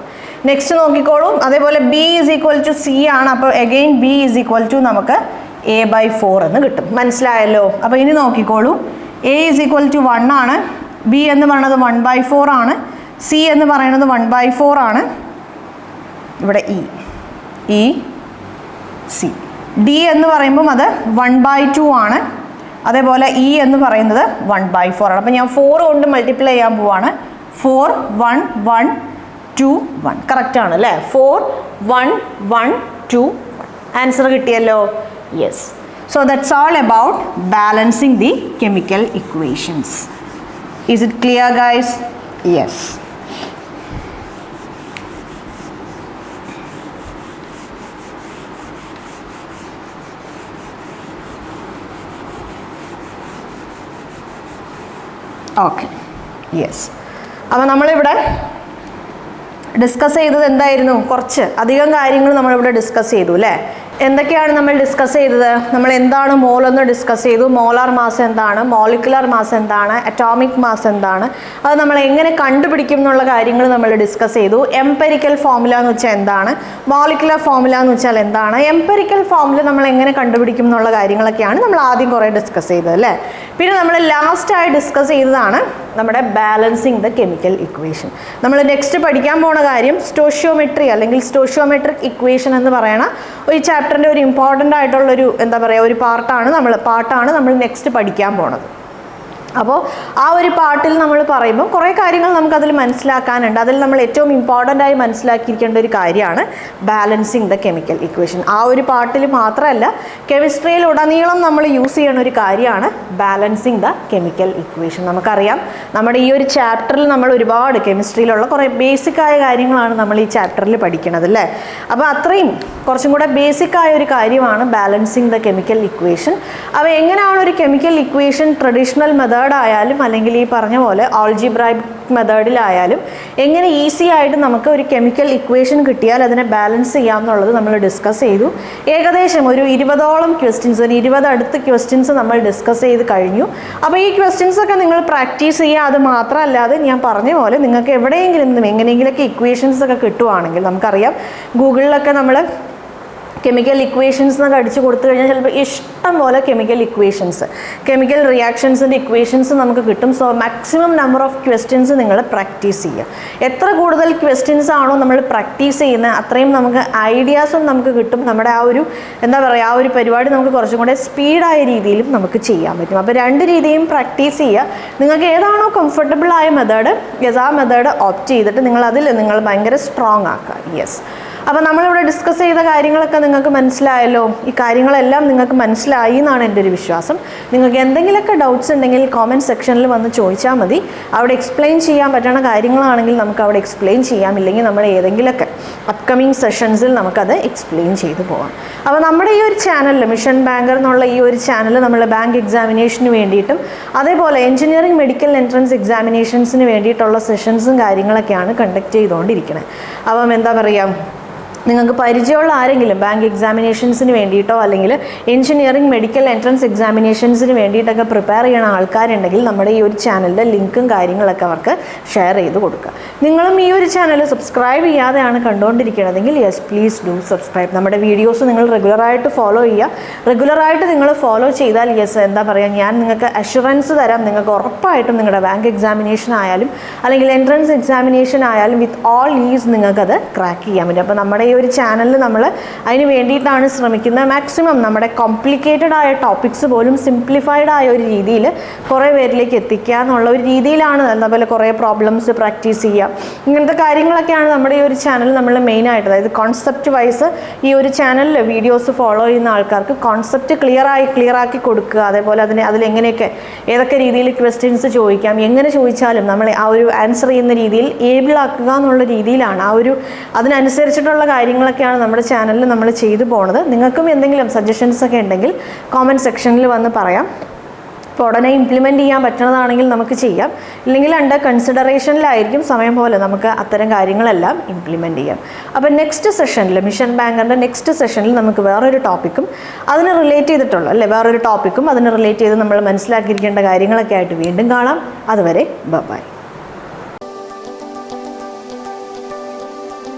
നെക്സ്റ്റ് നോക്കിക്കോളൂ, അതേപോലെ B is equal to C ആണ്. അപ്പോൾ again B is equal to നമുക്ക് A/4 എന്ന് കിട്ടും. മനസ്സിലായല്ലോ? അപ്പോൾ ഇനി നോക്കിക്കോളൂ, എ ഈസ് ഈക്വൽ ടു 1 ആണ്, ബി എന്ന് പറയുന്നത് 1/4 ആണ്, സി എന്ന് പറയുന്നത് 1/4 ആണ്. ഇവിടെ ഇ സി. ഡി എന്ന് പറയുമ്പം അത് 1/2 ആണ്, അതേപോലെ ഇ എന്ന് പറയുന്നത് 1/4 ആണ്. അപ്പോൾ ഞാൻ 4 കൊണ്ട് മൾട്ടിപ്ലൈ ചെയ്യാൻ പോവാണ്. 4 1 1 2 1. കറക്റ്റ് ആണ് അല്ലേ? 4 1 1 2 1. ആൻസർ കിട്ടിയല്ലോ? Yes. So that's all about balancing the chemical equations. Is it clear guys? Yes. Okay, yes. അപ്പോൾ നമ്മളിവിടെ ഡിസ്കസ് ചെയ്തത് എന്തായിരുന്നു? കുറച്ച് അധികം കാര്യങ്ങൾ നമ്മളിവിടെ ഡിസ്കസ് ചെയ്തു അല്ലേ? എന്തൊക്കെയാണ് നമ്മൾ ഡിസ്കസ് ചെയ്തത്? നമ്മൾ എന്താണ് മോൾ എന്ന് ഡിസ്കസ് ചെയ്തു. മോളാർ മാസ് എന്താണ്, മോളിക്കുലർ മാസ് എന്താണ്, അറ്റോമിക് മാസ് എന്താണ്, അത് നമ്മൾ എങ്ങനെ കണ്ടുപിടിക്കും എന്നുള്ള കാര്യങ്ങൾ നമ്മൾ ഡിസ്കസ് ചെയ്തു. എംപെരിക്കൽ ഫോർമുല എന്ന് വെച്ചാൽ എന്താണ്, മോളിക്കുലർ ഫോർമുല എന്ന് വെച്ചാൽ എന്താണ്, എംപെരിക്കൽ ഫോർമുല നമ്മൾ എങ്ങനെ കണ്ടുപിടിക്കും എന്നുള്ള കാര്യങ്ങളൊക്കെയാണ് നമ്മൾ ആദ്യം കുറേ ഡിസ്കസ് ചെയ്തത് അല്ലേ? പിന്നെ നമ്മൾ ലാസ്റ്റായി ഡിസ്കസ് ചെയ്തതാണ് നമ്മുടെ ബാലൻസിങ് ദ കെമിക്കൽ ഇക്വേഷൻ. നമ്മൾ നെക്സ്റ്റ് പഠിക്കാൻ പോണ കാര്യം സ്റ്റോഷിയോമെട്രി അല്ലെങ്കിൽ സ്റ്റോഷിയോമെട്രിക് ഇക്വേഷൻ എന്ന് പറയണ ഒരു ചാപ്റ്ററിൻ്റെ ഒരു ഇമ്പോർട്ടൻ്റ് ആയിട്ടുള്ളൊരു എന്താ പറയുക ഒരു പാർട്ടാണ് നമ്മൾ നെക്സ്റ്റ് പഠിക്കാൻ പോണത്. അപ്പോൾ ആ ഒരു പാർട്ടിൽ നമ്മൾ പറയുമ്പോൾ കുറേ കാര്യങ്ങൾ നമുക്കതിൽ മനസ്സിലാക്കാനുണ്ട്. അതിൽ നമ്മൾ ഏറ്റവും ഇമ്പോർട്ടൻ്റ് ആയി മനസ്സിലാക്കിയിരിക്കേണ്ട ഒരു കാര്യമാണ് ബാലൻസിങ് ദ കെമിക്കൽ ഇക്വേഷൻ. ആ ഒരു പാർട്ടിൽ മാത്രമല്ല, കെമിസ്ട്രിയിൽ ഉടനീളം നമ്മൾ യൂസ് ചെയ്യുന്ന ഒരു കാര്യമാണ് ബാലൻസിങ് ദ കെമിക്കൽ ഇക്വേഷൻ. നമുക്കറിയാം നമ്മുടെ ഈ ഒരു ചാപ്റ്ററിൽ നമ്മൾ ഒരുപാട് കെമിസ്ട്രിയിലുള്ള കുറേ ബേസിക്കായ കാര്യങ്ങളാണ് നമ്മൾ ഈ ചാപ്റ്ററിൽ പഠിക്കുന്നത് അല്ലേ? അപ്പോൾ അത്രയും കുറച്ചും കൂടെ ബേസിക്കായ ഒരു കാര്യമാണ് ബാലൻസിങ് ദ കെമിക്കൽ ഇക്വേഷൻ. അപ്പോൾ എങ്ങനെയാണ് ഒരു കെമിക്കൽ ഇക്വേഷൻ ട്രഡീഷണൽ മെത്തേഡ് ആയാലും അല്ലെങ്കിൽ ഈ പറഞ്ഞ പോലെ ആൾജിബ്രൈക് മെത്തേഡിലായാലും എങ്ങനെ ഈസി ആയിട്ട് നമുക്ക് ഒരു കെമിക്കൽ ഇക്വേഷൻ കിട്ടിയാൽ അതിനെ ബാലൻസ് ചെയ്യാം എന്നുള്ളത് നമ്മൾ ഡിസ്കസ് ചെയ്തു. ഏകദേശം ഒരു 20ഓളം ക്വസ്റ്റ്യൻസ്, ഒരു 20 അടുത്ത് ക്വസ്റ്റ്യൻസ് നമ്മൾ ഡിസ്കസ് ചെയ്ത് കഴിഞ്ഞു. അപ്പോൾ ഈ ക്വസ്റ്റ്യൻസൊക്കെ നിങ്ങൾ പ്രാക്ടീസ് ചെയ്യുക. അത് മാത്രമല്ലാതെ ഞാൻ പറഞ്ഞ പോലെ നിങ്ങൾക്ക് എവിടെയെങ്കിലും എങ്ങനെയെങ്കിലൊക്കെ ഇക്വേഷൻസ് ഒക്കെ കിട്ടുവാണെങ്കിൽ, നമുക്കറിയാം ഗൂഗിളിലൊക്കെ നമ്മൾ കെമിക്കൽ ഇക്വേഷൻസ് എന്നൊക്കെ അടിച്ചു കൊടുത്തു കഴിഞ്ഞാൽ ചിലപ്പോൾ ഇഷ്ടം പോലെ കെമിക്കൽ ഇക്വേഷൻസ്, കെമിക്കൽ റിയാക്ഷൻസിൻ്റെ ഇക്വേഷൻസ് നമുക്ക് കിട്ടും. So maximum number of questions നിങ്ങൾ പ്രാക്ടീസ് ചെയ്യുക. എത്ര കൂടുതൽ ക്വസ്റ്റ്യൻസ് ആണോ നമ്മൾ പ്രാക്ടീസ് ചെയ്യുന്നത് അത്രയും നമുക്ക് ഐഡിയാസും നമുക്ക് കിട്ടും. നമ്മുടെ ആ ഒരു എന്താ പറയുക ആ ഒരു പരിപാടി നമുക്ക് കുറച്ചും കൂടെ സ്പീഡായ രീതിയിലും നമുക്ക് ചെയ്യാൻ പറ്റും. അപ്പോൾ രണ്ട് രീതിയും പ്രാക്ടീസ് ചെയ്യുക. നിങ്ങൾക്ക് ഏതാണോ കംഫർട്ടബിൾ ആയ മെത്തേഡ് ആ മെത്തേഡ് ഓപ്റ്റ് ചെയ്തിട്ട് നിങ്ങൾ ഭയങ്കര സ്ട്രോങ് ആക്കുക. യെസ്. അപ്പോൾ നമ്മളിവിടെ ഡിസ്കസ് ചെയ്ത കാര്യങ്ങളൊക്കെ നിങ്ങൾക്ക് മനസ്സിലായല്ലോ. ഈ കാര്യങ്ങളെല്ലാം നിങ്ങൾക്ക് മനസ്സിലായി എന്നാണ് എൻ്റെ ഒരു വിശ്വാസം. നിങ്ങൾക്ക് എന്തെങ്കിലുമൊക്കെ ഡൗട്ട്സ് ഉണ്ടെങ്കിൽ കോമെൻറ്റ് സെക്ഷനിൽ വന്ന് ചോദിച്ചാൽ മതി. അവിടെ എക്സ്പ്ലെയിൻ ചെയ്യാൻ പറ്റുന്ന കാര്യങ്ങളാണെങ്കിൽ നമുക്ക് അവിടെ എക്സ്പ്ലെയിൻ ചെയ്യാം. ഇല്ലെങ്കിൽ നമ്മൾ ഏതെങ്കിലുമൊക്കെ അപ്കമിങ് സെഷൻസിൽ നമുക്കത് എക്സ്പ്ലെയിൻ ചെയ്തു പോകാം. അപ്പോൾ നമ്മുടെ ഈ ഒരു ചാനലിൽ മിഷൻ ബാങ്കർ എന്നുള്ള ഈ ഒരു ചാനൽ നമ്മൾ ബാങ്ക് എക്സാമിനേഷന് വേണ്ടിയിട്ടും അതേപോലെ എഞ്ചിനീയറിംഗ് മെഡിക്കൽ എൻട്രൻസ് എക്സാമിനേഷൻസിന് വേണ്ടിയിട്ടുള്ള സെഷൻസും കാര്യങ്ങളൊക്കെയാണ് കണ്ടക്ട് ചെയ്തുകൊണ്ടിരിക്കുന്നത്. അപ്പം എന്താ പറയുക, നിങ്ങൾക്ക് പരിചയമുള്ള ആരെങ്കിലും ബാങ്ക് എക്സാമിനേഷൻസിന് വേണ്ടിയിട്ടോ അല്ലെങ്കിൽ എഞ്ചിനീയറിംഗ് മെഡിക്കൽ എൻട്രൻസ് എക്സാമിനേഷൻസിന് വേണ്ടിയിട്ടൊക്കെ പ്രിപ്പയർ ചെയ്യുന്ന ആൾക്കാരുണ്ടെങ്കിൽ നമ്മുടെ ഈ ഒരു ചാനലിൻ്റെ ലിങ്കും കാര്യങ്ങളൊക്കെ അവർക്ക് ഷെയർ ചെയ്ത് കൊടുക്കുക. നിങ്ങളും ഈ ഒരു ചാനൽ സബ്സ്ക്രൈബ് ചെയ്യാതെയാണ് കണ്ടുകൊണ്ടിരിക്കുന്നതെങ്കിൽ യെസ് പ്ലീസ് ഡു സബ്സ്ക്രൈബ്. നമ്മുടെ വീഡിയോസ് നിങ്ങൾ റെഗുലറായിട്ട് ഫോളോ ചെയ്യുക. റെഗുലറായിട്ട് നിങ്ങൾ ഫോളോ ചെയ്താൽ യെസ് എന്താ പറയുക ഞാൻ നിങ്ങൾക്ക് അഷുറൻസ് തരാം. നിങ്ങൾക്ക് ഉറപ്പായിട്ടും നിങ്ങളുടെ ബാങ്ക് എക്സാമിനേഷൻ ആയാലും അല്ലെങ്കിൽ എൻട്രൻസ് എക്സാമിനേഷൻ ആയാലും വിത്ത് ഓൾ ഈസ് നിങ്ങൾക്കത് ക്രാക്ക് ചെയ്യാൻ പറ്റും. അപ്പോൾ നമ്മുടെ ഈ ഈ ഒരു ചാനലിൽ നമ്മൾ അതിന് വേണ്ടിയിട്ടാണ് ശ്രമിക്കുന്നത്. മാക്സിമം നമ്മുടെ കോംപ്ലിക്കേറ്റഡ് ആയ ടോപ്പിക്സ് പോലും സിംപ്ലിഫൈഡ് ആയ ഒരു രീതിയിൽ കുറേ പേരിലേക്ക് എത്തിക്കുക എന്നുള്ള ഒരു രീതിയിലാണ്. അതുപോലെ കുറേ പ്രോബ്ലംസ് പ്രാക്ടീസ് ചെയ്യുക, ഇങ്ങനത്തെ കാര്യങ്ങളൊക്കെയാണ് നമ്മുടെ ഈ ഒരു ചാനൽ നമ്മൾ മെയിനായിട്ട്, അതായത് കോൺസെപ്റ്റ് വൈസ് ഈ ഒരു ചാനലിൽ വീഡിയോസ് ഫോളോ ചെയ്യുന്ന ആൾക്കാർക്ക് കോൺസെപ്റ്റ് ക്ലിയർ ആക്കി കൊടുക്കുക. അതേപോലെ അതിലെങ്ങനെയൊക്കെ ഏതൊക്കെ രീതിയിൽ ക്വസ്റ്റ്യൻസ് ചോദിക്കാം, എങ്ങനെ ചോദിച്ചാലും നമ്മൾ ആ ഒരു ആൻസർ ചെയ്യുന്ന രീതിയിൽ ഏബിൾ ആക്കുക എന്നുള്ള രീതിയിലാണ്. അതിനനുസരിച്ചിട്ടുള്ള കാര്യങ്ങളൊക്കെയാണ് നമ്മുടെ ചാനലിൽ നമ്മൾ ചെയ്തു പോണത്. നിങ്ങൾക്കും എന്തെങ്കിലും സജഷൻസ് ഒക്കെ ഉണ്ടെങ്കിൽ കോമൻറ്റ് സെക്ഷനിൽ വന്ന് പറയാം. ഇപ്പോൾ ഉടനെ ഇംപ്ലിമെൻറ്റ് ചെയ്യാൻ പറ്റുന്നതാണെങ്കിൽ നമുക്ക് ചെയ്യാം, ഇല്ലെങ്കിൽ അണ്ടർ കൺസിഡറേഷനിലായിരിക്കും. സമയം പോലെ നമുക്ക് അത്തരം കാര്യങ്ങളെല്ലാം ഇംപ്ലിമെൻറ്റ് ചെയ്യാം. അപ്പോൾ നെക്സ്റ്റ് സെഷനിൽ മിഷൻ ബാങ്കറിൻ്റെ നെക്സ്റ്റ് സെഷനിൽ നമുക്ക് വേറൊരു ടോപ്പിക്കും അതിന് റിലേറ്റ് ചെയ്തിട്ടുള്ള വേറൊരു ടോപ്പിക്കും അതിന് റിലേറ്റ് ചെയ്ത് നമ്മൾ മനസ്സിലാക്കിയിരിക്കേണ്ട കാര്യങ്ങളൊക്കെ ആയിട്ട് വീണ്ടും കാണാം. അതുവരെ ബൈ.